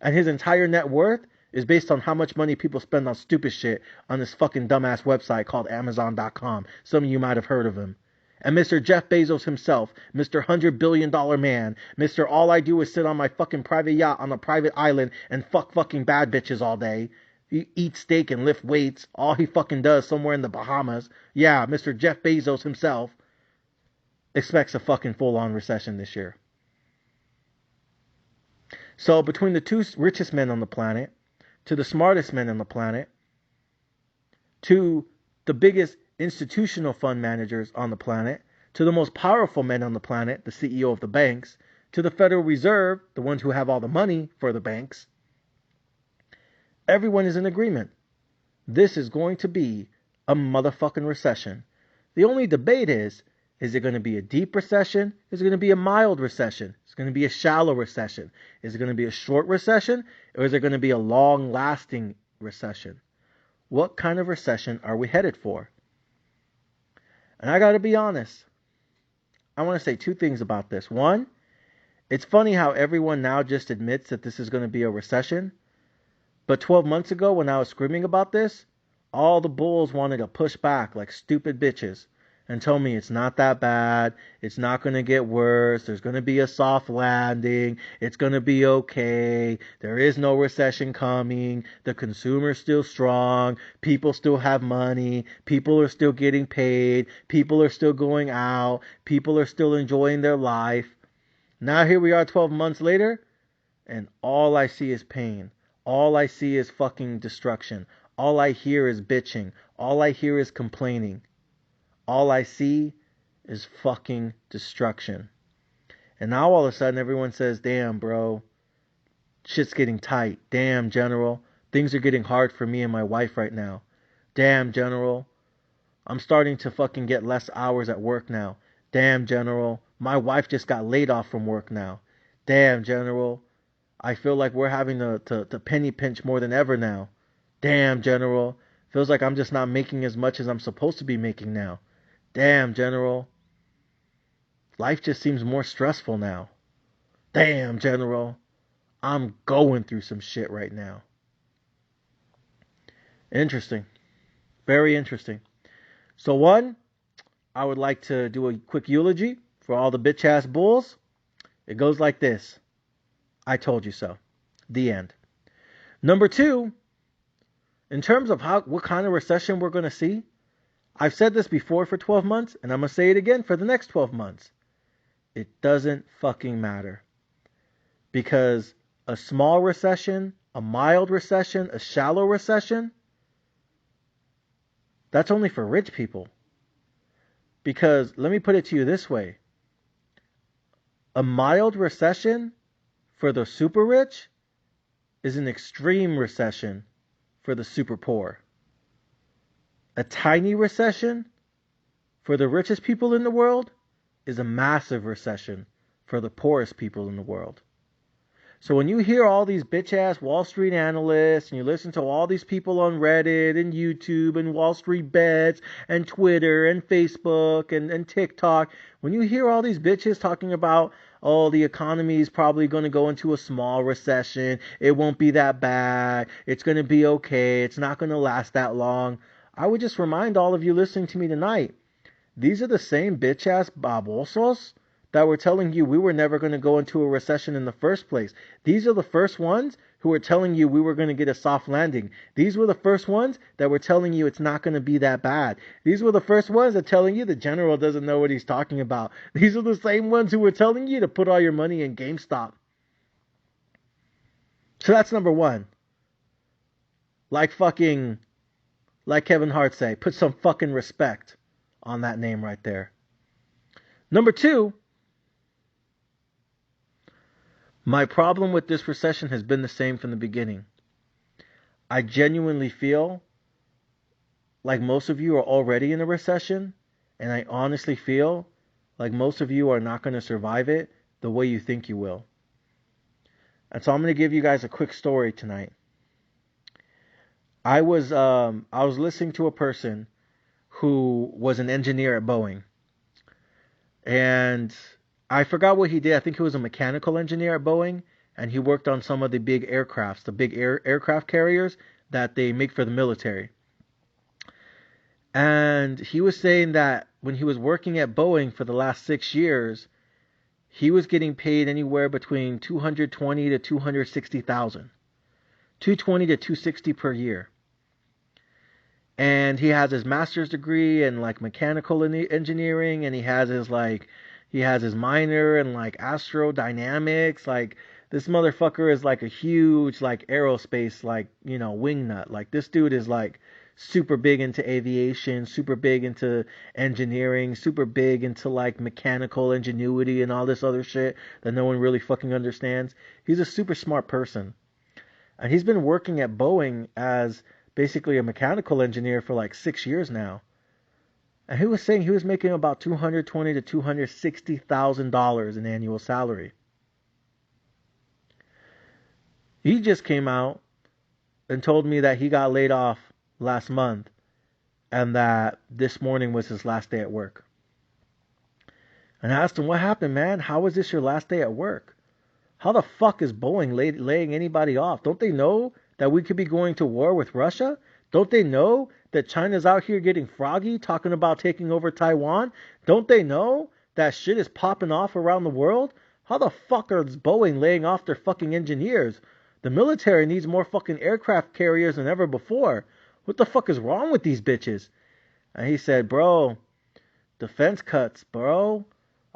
And his entire net worth is based on how much money people spend on stupid shit on this fucking dumbass website called Amazon.com. Some of you might have heard of him. And Mr. Jeff Bezos himself, Mr. $100 billion man, Mr. All I do is sit on my fucking private yacht on a private island and fuck fucking bad bitches all day, eat steak and lift weights, all he fucking does somewhere in the Bahamas. Yeah, Mr. Jeff Bezos himself expects a fucking full-on recession this year. So between the two richest men on the planet, to the smartest men on the planet, to the biggest institutional fund managers on the planet, to the most powerful men on the planet, the CEO of the banks, to the Federal Reserve, the ones who have all the money for the banks. Everyone is in agreement. This is going to be a motherfucking recession. The only debate is it going to be a deep recession? Is it going to be a mild recession? Is it going to be a shallow recession? Is it going to be a short recession? Or is it going to be a long-lasting recession? What kind of recession are we headed for? And I got to be honest. I want to say two things about this. One, it's funny how everyone now just admits that this is going to be a recession. But 12 months ago when I was screaming about this, all the bulls wanted to push back like stupid bitches and tell me it's not that bad, it's not going to get worse, there's going to be a soft landing, it's going to be okay, there is no recession coming, the consumer's still strong, people still have money, people are still getting paid, people are still going out, people are still enjoying their life. Now here we are 12 months later, and all I see is pain. All I see is fucking destruction. All I hear is bitching. All I hear is complaining. All I see is fucking destruction. And now all of a sudden everyone says, damn, bro, shit's getting tight. Damn, General, things are getting hard for me and my wife right now. Damn, General, I'm starting to fucking get less hours at work now. Damn, General, my wife just got laid off from work now. Damn, General, I feel like we're having to penny pinch more than ever now. Damn, General, feels like I'm just not making as much as I'm supposed to be making now. Damn, General, life just seems more stressful now. Damn, General, I'm going through some shit right now. Interesting. Very interesting. So one, I would like to do a quick eulogy for all the bitch-ass bulls. It goes like this. I told you so. The end. Number two, in terms of what kind of recession we're going to see, I've said this before for 12 months, and I'm going to say it again for the next 12 months. It doesn't fucking matter. Because a small recession, a mild recession, a shallow recession, that's only for rich people. Because, let me put it to you this way. A mild recession for the super rich is an extreme recession for the super poor. A tiny recession for the richest people in the world is a massive recession for the poorest people in the world. So when you hear all these bitch-ass Wall Street analysts and you listen to all these people on Reddit and YouTube and Wall Street Bets and Twitter and Facebook and TikTok, when you hear all these bitches talking about, oh, the economy is probably going to go into a small recession, it won't be that bad, it's going to be okay, it's not going to last that long, I would just remind all of you listening to me tonight, these are the same bitch-ass babosos that were telling you we were never going to go into a recession in the first place. These are the first ones who were telling you we were going to get a soft landing. These were the first ones that were telling you it's not going to be that bad. These were the first ones that telling you the general doesn't know what he's talking about. These are the same ones who were telling you to put all your money in GameStop. So that's number one. Like Kevin Hart say, put some fucking respect on that name right there. Number two, my problem with this recession has been the same from the beginning. I genuinely feel like most of you are already in a recession, and I honestly feel like most of you are not going to survive it the way you think you will. And so I'm going to give you guys a quick story tonight. I was listening to a person who was an engineer at Boeing, and I forgot what he did. I think he was a mechanical engineer at Boeing, and he worked on some of the big aircrafts, the big aircraft carriers that they make for the military. And he was saying that when he was working at Boeing for the last 6 years, he was getting paid anywhere between $220,000 to $260,000, $220,000 to $260,000 per year. And he has his master's degree in like mechanical engineering, and he has his minor in like astrodynamics. Like This motherfucker is like a huge, like, aerospace, like, wing nut. Like, this dude is like super big into aviation, super big into engineering, super big into like mechanical ingenuity and all this other shit that no one really fucking understands. He's a super smart person. And he's been working at Boeing as basically a mechanical engineer for like 6 years now. And he was saying he was making about $220,000 to $260,000 in annual salary. He just came out and told me that he got laid off last month and that this morning was his last day at work. And I asked him, what happened, man? How was this your last day at work? How the fuck is Boeing laying anybody off? Don't they know that we could be going to war with Russia? Don't they know that China's out here getting froggy, talking about taking over Taiwan? Don't they know that shit is popping off around the world? How the fuck is Boeing laying off their fucking engineers? The military needs more fucking aircraft carriers than ever before. What the fuck is wrong with these bitches? And he said, bro, defense cuts, bro.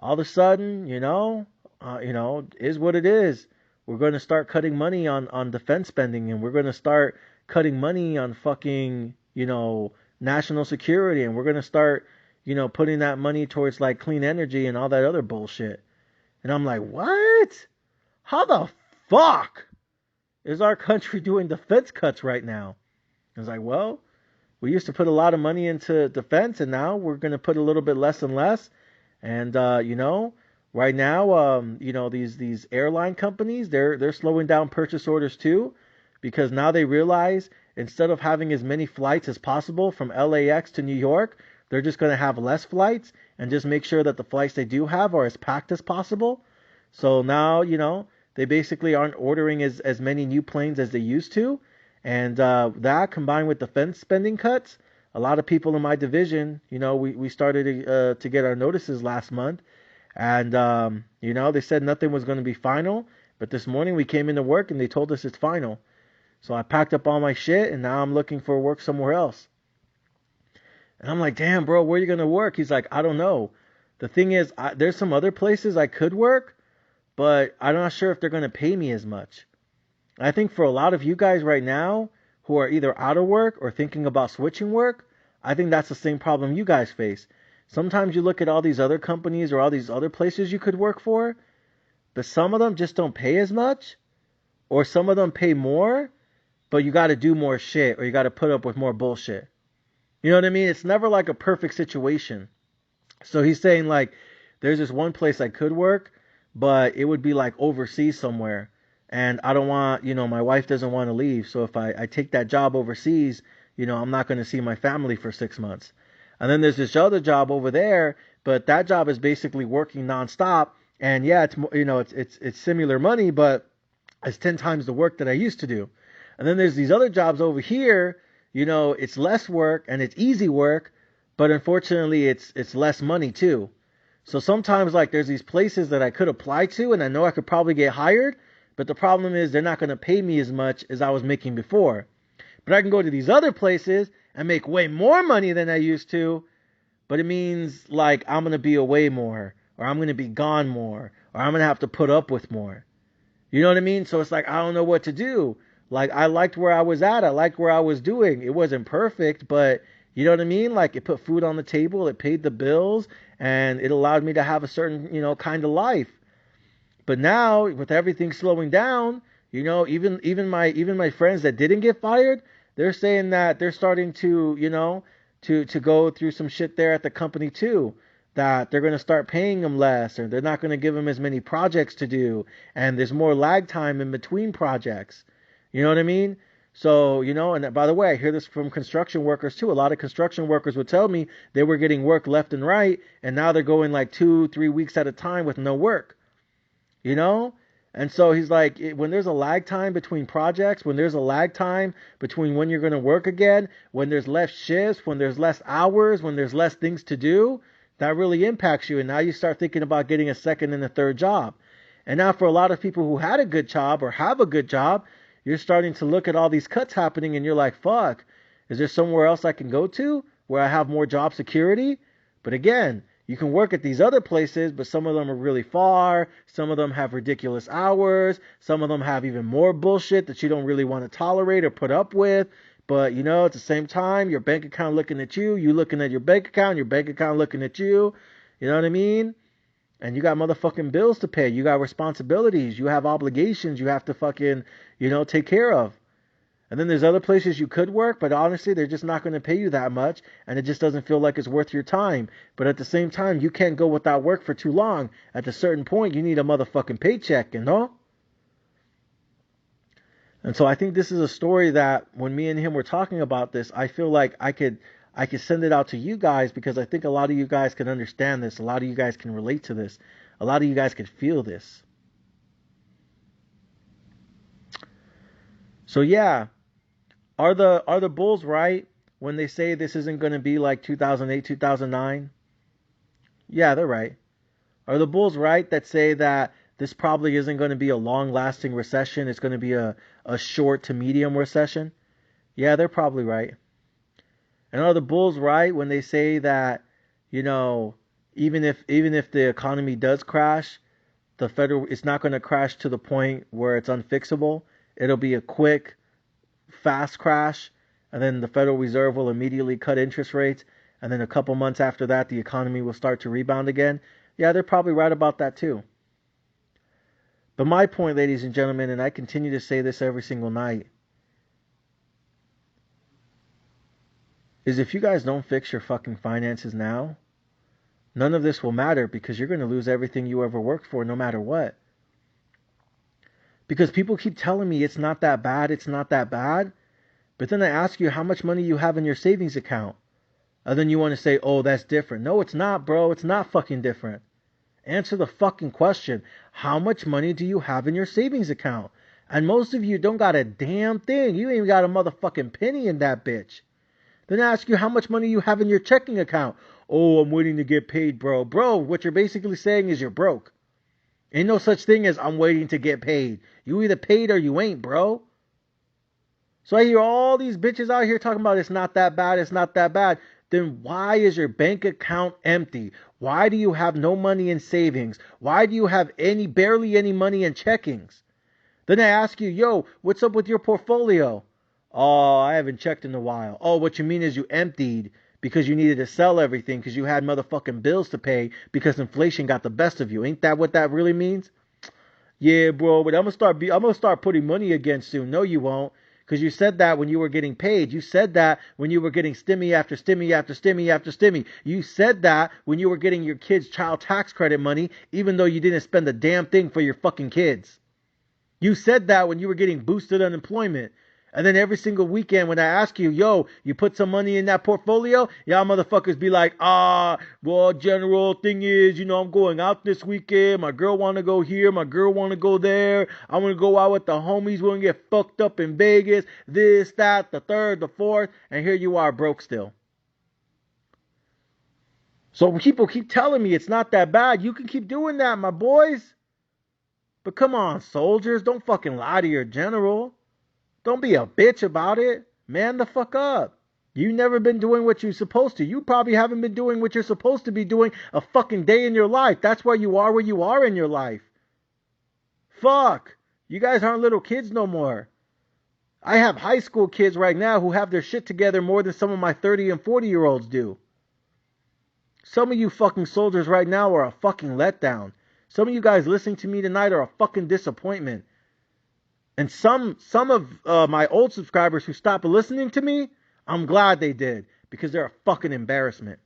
All of a sudden, is what it is. We're going to start cutting money on defense spending, and we're going to start cutting money on fucking, national security, and we're going to start, putting that money towards like clean energy and all that other bullshit. And I'm like, what? How the fuck is our country doing defense cuts right now? I was like, well, we used to put a lot of money into defense, and now we're going to put a little bit less and less. And right now, these airline companies, they're slowing down purchase orders too, because now they realize instead of having as many flights as possible from LAX to New York, they're just going to have less flights and just make sure that the flights they do have are as packed as possible. So now, they basically aren't ordering as many new planes as they used to. And that combined with defense spending cuts, a lot of people in my division, we started to get our notices last month. And, they said nothing was going to be final. But this morning we came into work and they told us it's final. So I packed up all my shit and now I'm looking for work somewhere else. And I'm like, damn, bro, where are you going to work? He's like, I don't know. The thing is, there's some other places I could work, but I'm not sure if they're going to pay me as much. I think for a lot of you guys right now who are either out of work or thinking about switching work, I think that's the same problem you guys face. Sometimes you look at all these other companies or all these other places you could work for, but some of them just don't pay as much, or some of them pay more, but you got to do more shit or you got to put up with more bullshit. You know what I mean? It's never like a perfect situation. So he's saying like, there's this one place I could work, but it would be like overseas somewhere. And I don't want, my wife doesn't want to leave. So if I take that job overseas, I'm not going to see my family for 6 months. And then there's this other job over there, but that job is basically working nonstop. And yeah, it's similar money, but it's 10 times the work that I used to do. And then there's these other jobs over here, it's less work and it's easy work, but unfortunately it's less money too. So sometimes like there's these places that I could apply to and I know I could probably get hired, but the problem is they're not going to pay me as much as I was making before. But I can go to these other places and make way more money than I used to, but it means like I'm going to be away more, or I'm going to be gone more, or I'm going to have to put up with more. You know what I mean? So it's like I don't know what to do. Like I liked where I was at. I liked where I was doing. It wasn't perfect, but you know what I mean? Like it put food on the table, it paid the bills, and it allowed me to have a certain, kind of life. But now with everything slowing down, even my friends that didn't get fired, they're saying that they're starting to, to go through some shit there at the company too. That they're going to start paying them less, or they're not going to give them as many projects to do, and there's more lag time in between projects. You know what I mean? So, and by the way, I hear this from construction workers too. A lot of construction workers would tell me they were getting work left and right, and now they're going like 2-3 weeks at a time with no work. And so he's like, when there's a lag time between projects, when there's a lag time between when you're going to work again, when there's less shifts, when there's less hours, when there's less things to do, that really impacts you. And now you start thinking about getting a second and a third job. And now for a lot of people who had a good job or have a good job, you're starting to look at all these cuts happening and you're like, fuck, is there somewhere else I can go to where I have more job security? But again, You can work at these other places, but some of them are really far. Some of them have ridiculous hours. Some of them have even more bullshit that you don't really want to tolerate or put up with. But, you know, at the same time, your bank account looking at you, you looking at your bank account looking at you. You know what I mean? And you got motherfucking bills to pay. You got responsibilities. You have obligations you have to fucking, you know, take care of. And then there's other places you could work, but honestly, they're just not going to pay you that much, and it just doesn't feel like it's worth your time. But at the same time, you can't go without work for too long. At a certain point, you need a motherfucking paycheck, you know? And so I think this is a story that when me and him were talking about this, I feel like I could send it out to you guys because I think a lot of you guys can understand this. A lot of you guys can relate to this. A lot of you guys could feel this. So yeah. Are the Bulls right when they say this isn't going to be like 2008, 2009? Yeah, they're right. Are the Bulls right that say that this probably isn't going to be a long-lasting recession? It's going to be a short to medium recession? Yeah, they're probably right. And are the Bulls right when they say that, you know, even if the economy does crash, it's not going to crash to the point where it's unfixable. It'll be a quick, fast crash, and then the Federal Reserve will immediately cut interest rates, and then a couple months after that, the economy will start to rebound again. Yeah, they're probably right about that too. But my point, ladies and gentlemen, and I continue to say this every single night, is if you guys don't fix your fucking finances now, none of this will matter because you're going to lose everything you ever worked for no matter what. Because people keep telling me it's not that bad, it's not that bad. But then I ask you how much money you have in your savings account. And then you want to say, oh, that's different. No, it's not, bro. It's not fucking different. Answer the fucking question. How much money do you have in your savings account? And most of you don't got a damn thing. You ain't got a motherfucking penny in that bitch. Then I ask you how much money you have in your checking account. Oh, I'm waiting to get paid, bro. Bro, what you're basically saying is you're broke. Ain't no such thing as I'm waiting to get paid. You either paid or you ain't, bro. So I hear all these bitches out here talking about it's not that bad, it's not that bad. Then why is your bank account empty? Why do you have no money in savings? Why do you have barely any money in checkings? Then I ask you, yo, what's up with your portfolio? Oh, I haven't checked in a while. Oh, what you mean is you emptied because you needed to sell everything because you had motherfucking bills to pay because inflation got the best of you. Ain't that what that really means? Yeah, bro, but I'm gonna start putting money again soon. No, you won't. Because you said that when you were getting paid. You said that when you were getting stimmy after stimmy after stimmy after stimmy. You said that when you were getting your kids' child tax credit money, even though you didn't spend a damn thing for your fucking kids. You said that when you were getting boosted unemployment. And then every single weekend when I ask you, yo, you put some money in that portfolio? Y'all motherfuckers be like, well, general, thing is, I'm going out this weekend. My girl want to go here. My girl want to go there. I want to go out with the homies. We're going to get fucked up in Vegas. This, that, the third, the fourth. And here you are broke still. So people keep telling me it's not that bad. You can keep doing that, my boys. But come on, soldiers. Don't fucking lie to your general. Don't be a bitch about it. Man the fuck up. You never been doing what you're supposed to. You probably haven't been doing what you're supposed to be doing a fucking day in your life. That's why you are where you are in your life. Fuck. You guys aren't little kids no more. I have high school kids right now who have their shit together more than some of my 30 and 40-year-olds do. Some of you fucking soldiers right now are a fucking letdown. Some of you guys listening to me tonight are a fucking disappointment. And some of my old subscribers who stopped listening to me, I'm glad they did, because they're a fucking embarrassment.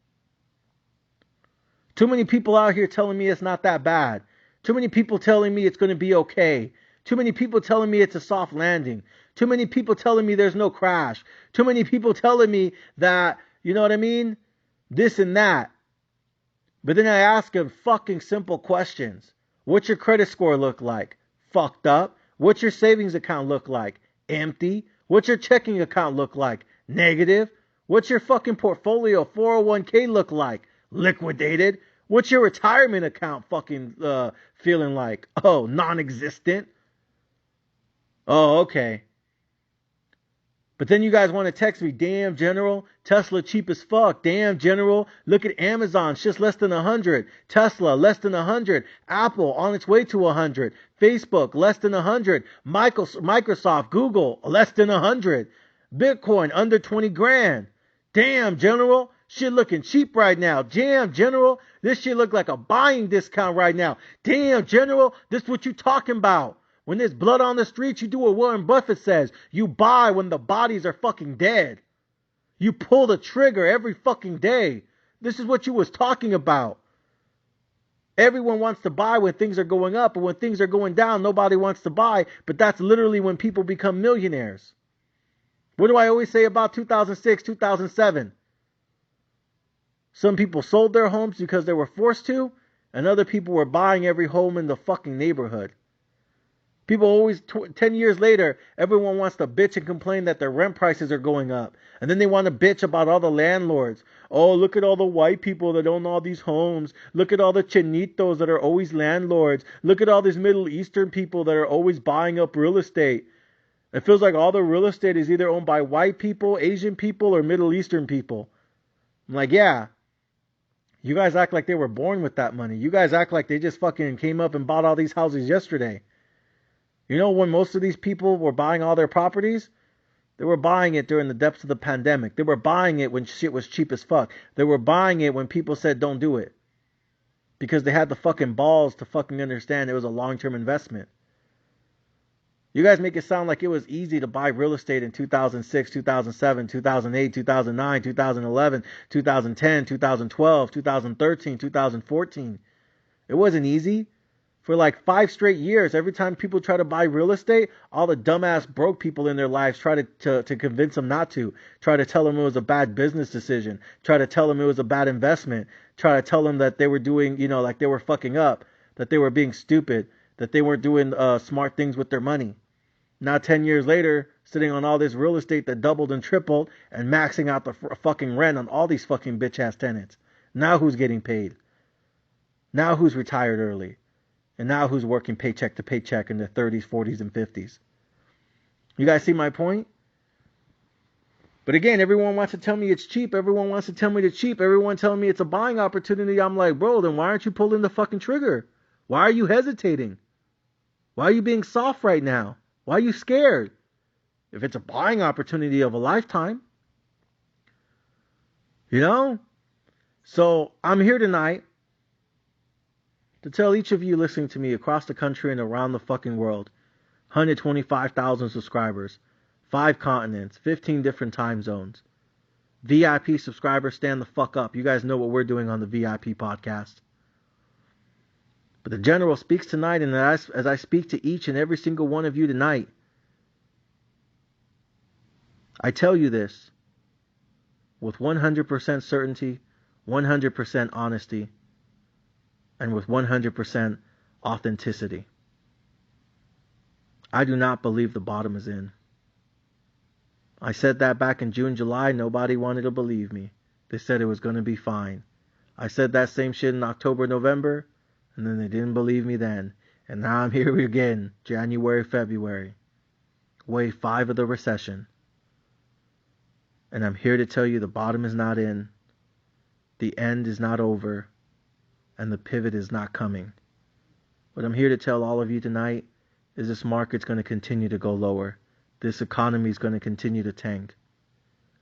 Too many people out here telling me it's not that bad. Too many people telling me it's going to be okay. Too many people telling me it's a soft landing. Too many people telling me there's no crash. Too many people telling me that, you know what I mean? This and that. But then I ask them fucking simple questions. What's your credit score look like? Fucked up. What's your savings account look like? Empty. What's your checking account look like? Negative. What's your fucking portfolio 401k look like? Liquidated. What's your retirement account fucking feeling like? Oh, non-existent. Oh, okay. But then you guys want to text me, damn, General, Tesla cheap as fuck. Damn, General, look at Amazon, it's just less than 100. Tesla, less than 100. Apple, on its way to 100. Facebook, less than 100. Microsoft, Google, less than 100. Bitcoin, under 20 grand. Damn, General, shit looking cheap right now. Damn, General, this shit look like a buying discount right now. Damn, General, this what you talking about. When there's blood on the streets, you do what Warren Buffett says. You buy when the bodies are fucking dead. You pull the trigger every fucking day. This is what you was talking about. Everyone wants to buy when things are going up, but when things are going down, nobody wants to buy. But that's literally when people become millionaires. What do I always say about 2006, 2007? Some people sold their homes because they were forced to, and other people were buying every home in the fucking neighborhood. People always, 10 years later, everyone wants to bitch and complain that their rent prices are going up. And then they want to bitch about all the landlords. Oh, look at all the white people that own all these homes. Look at all the chinitos that are always landlords. Look at all these Middle Eastern people that are always buying up real estate. It feels like all the real estate is either owned by white people, Asian people, or Middle Eastern people. I'm like, yeah. You guys act like they were born with that money. You guys act like they just fucking came up and bought all these houses yesterday. You know when most of these people were buying all their properties? They were buying it during the depths of the pandemic. They were buying it when shit was cheap as fuck. They were buying it when people said don't do it. Because they had the fucking balls to fucking understand it was a long-term investment. You guys make it sound like it was easy to buy real estate in 2006, 2007, 2008, 2009, 2011, 2010, 2012, 2013, 2014. It wasn't easy. For like 5 straight years, every time people try to buy real estate, all the dumbass broke people in their lives try to convince them not to. Try to tell them it was a bad business decision. Try to tell them it was a bad investment. Try to tell them that they were doing, like they were fucking up. That they were being stupid. That they weren't doing smart things with their money. Now 10 years later, sitting on all this real estate that doubled and tripled and maxing out the fucking rent on all these fucking bitch-ass tenants. Now who's getting paid? Now who's retired early? And now who's working paycheck to paycheck in their 30s, 40s, and 50s? You guys see my point? But again, everyone wants to tell me it's cheap. Everyone wants to tell me it's cheap. Everyone telling me it's a buying opportunity. I'm like, bro, then why aren't you pulling the fucking trigger? Why are you hesitating? Why are you being soft right now? Why are you scared? If it's a buying opportunity of a lifetime. So I'm here tonight to tell each of you listening to me across the country and around the fucking world, 125,000 subscribers, 5 continents, 15 different time zones. VIP subscribers, stand the fuck up. You guys know what we're doing on the VIP podcast. But the General speaks tonight, and as I speak to each and every single one of you tonight, I tell you this with 100% certainty, 100% honesty, and with 100% authenticity. I do not believe the bottom is in. I said that back in June, July. Nobody wanted to believe me. They said it was going to be fine. I said that same shit in October, November, and then they didn't believe me then. And now I'm here again, January, February. Wave 5 of the recession. And I'm here to tell you the bottom is not in. The end is not over. And the pivot is not coming. What I'm here to tell all of you tonight is this market's going to continue to go lower. This economy is going to continue to tank.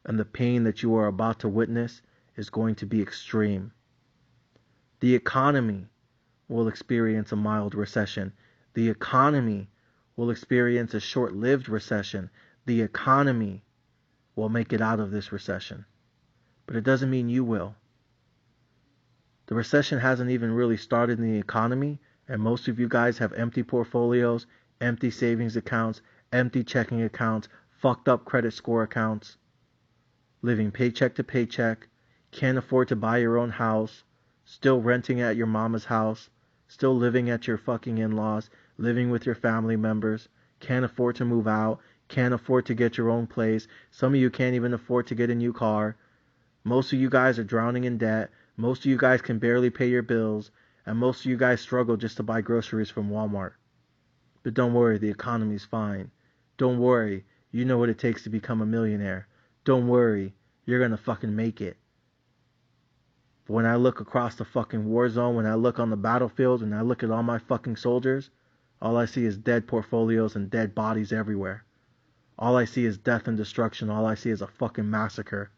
And the pain that you are about to witness is going to be extreme. The economy will experience a mild recession. The economy will experience a short-lived recession. The economy will make it out of this recession. But it doesn't mean you will. The recession hasn't even really started in the economy, and most of you guys have empty portfolios, empty savings accounts, empty checking accounts, fucked up credit score accounts, living paycheck to paycheck, can't afford to buy your own house, still renting at your mama's house, still living at your fucking in-laws, living with your family members, can't afford to move out, can't afford to get your own place. Some of you can't even afford to get a new car. Most of you guys are drowning in debt. Most of you guys can barely pay your bills, and most of you guys struggle just to buy groceries from Walmart. But don't worry, the economy's fine. Don't worry, You know what it takes to become a millionaire. Don't worry, you're gonna fucking make it. But when I look across the fucking war zone, when I look on the battlefield, and I look at all my fucking soldiers, all I see is dead portfolios and dead bodies everywhere. All I see is death and destruction. All I see is a fucking massacre.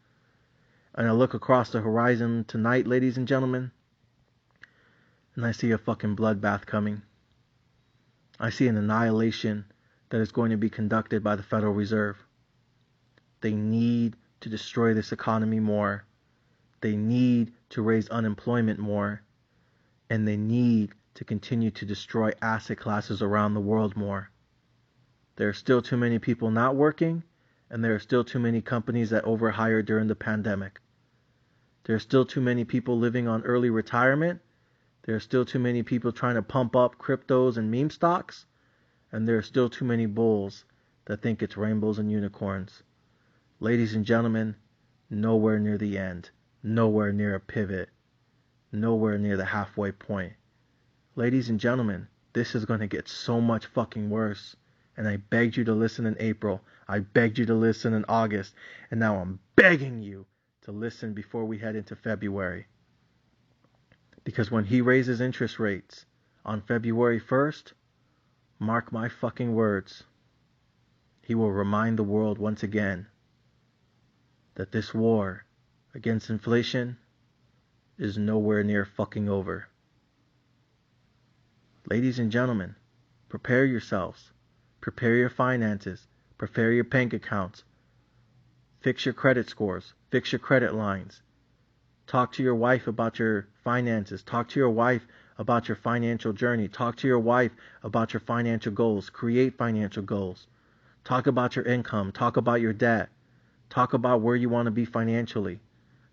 And I look across the horizon tonight, ladies and gentlemen, and I see a fucking bloodbath coming. I see an annihilation that is going to be conducted by the Federal Reserve. They need to destroy this economy more. They need to raise unemployment more. And they need to continue to destroy asset classes around the world more. There are still too many people not working, and there are still too many companies that overhired during the pandemic. There are still too many people living on early retirement. There are still too many people trying to pump up cryptos and meme stocks. And there are still too many bulls that think it's rainbows and unicorns. Ladies and gentlemen, nowhere near the end. Nowhere near a pivot. Nowhere near the halfway point. Ladies and gentlemen, this is going to get so much fucking worse. And I begged you to listen in April. I begged you to listen in August. And now I'm begging you to listen before we head into February. Because when he raises interest rates on February 1st, mark my fucking words, he will remind the world once again that this war against inflation is nowhere near fucking over. Ladies and gentlemen, prepare yourselves. Prepare your finances. Prepare your bank accounts. Fix your credit scores. Fix your credit lines. Talk to your wife about your finances. Talk to your wife about your financial journey. Talk to your wife about your financial goals. Create financial goals. Talk about your income. Talk about your debt. Talk about where you want to be financially.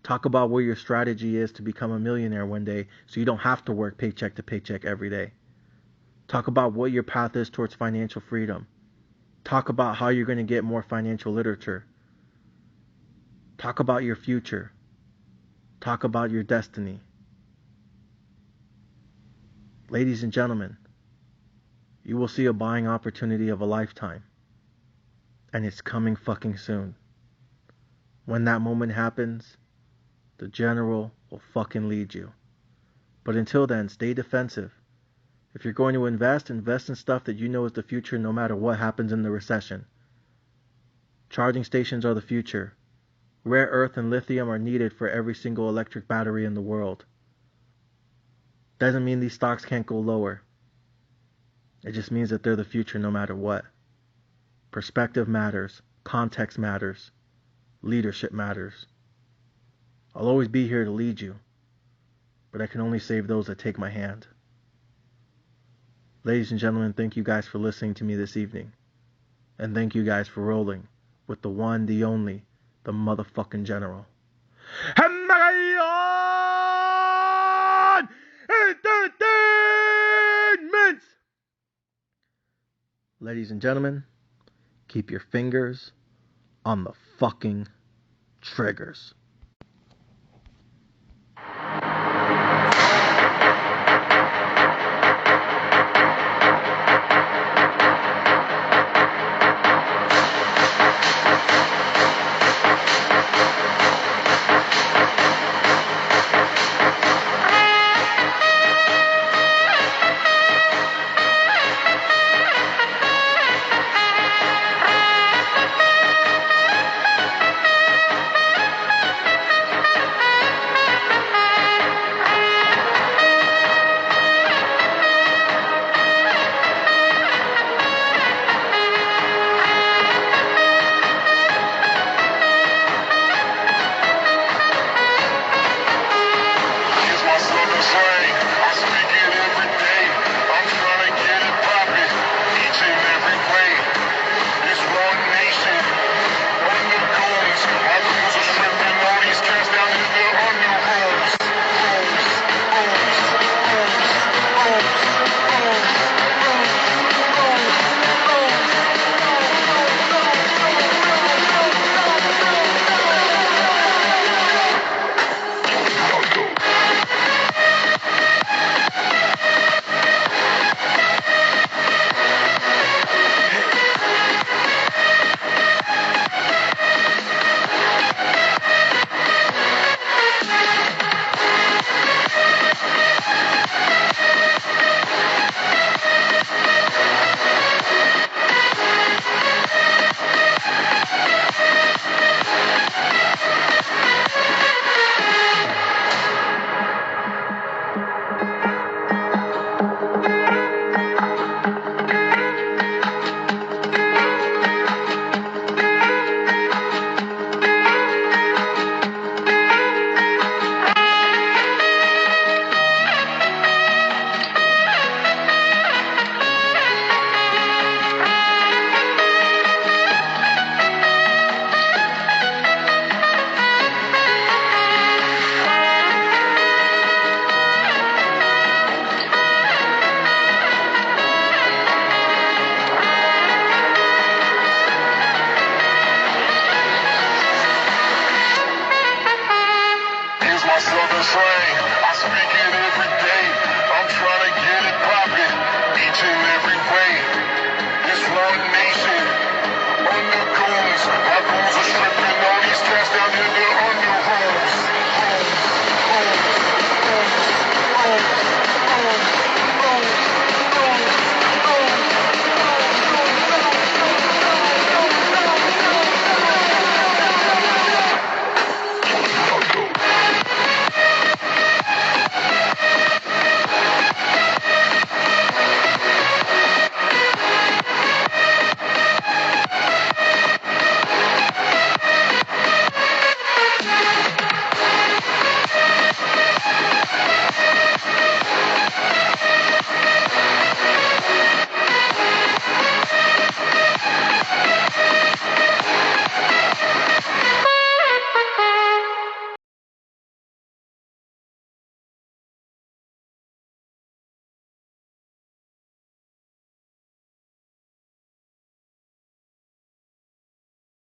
Talk about where your strategy is to become a millionaire one day so you don't have to work paycheck to paycheck every day. Talk about what your path is towards financial freedom. Talk about how you're going to get more financial literature. Talk about your future. Talk about your destiny. Ladies and gentlemen, you will see a buying opportunity of a lifetime. And it's coming fucking soon. When that moment happens, the general will fucking lead you. But until then, stay defensive. If you're going to invest in stuff that you know is the future no matter what happens in the recession. Charging stations are the future. Rare earth and lithium are needed for every single electric battery in the world. Doesn't mean these stocks can't go lower. It just means that they're the future no matter what. Perspective matters. Context matters. Leadership matters. I'll always be here to lead you, but I can only save those that take my hand. Ladies and gentlemen, thank you guys for listening to me this evening. And thank you guys for rolling with the one, the only, the motherfucking general. Magallon Entertainment! Ladies and gentlemen, keep your fingers on the fucking triggers.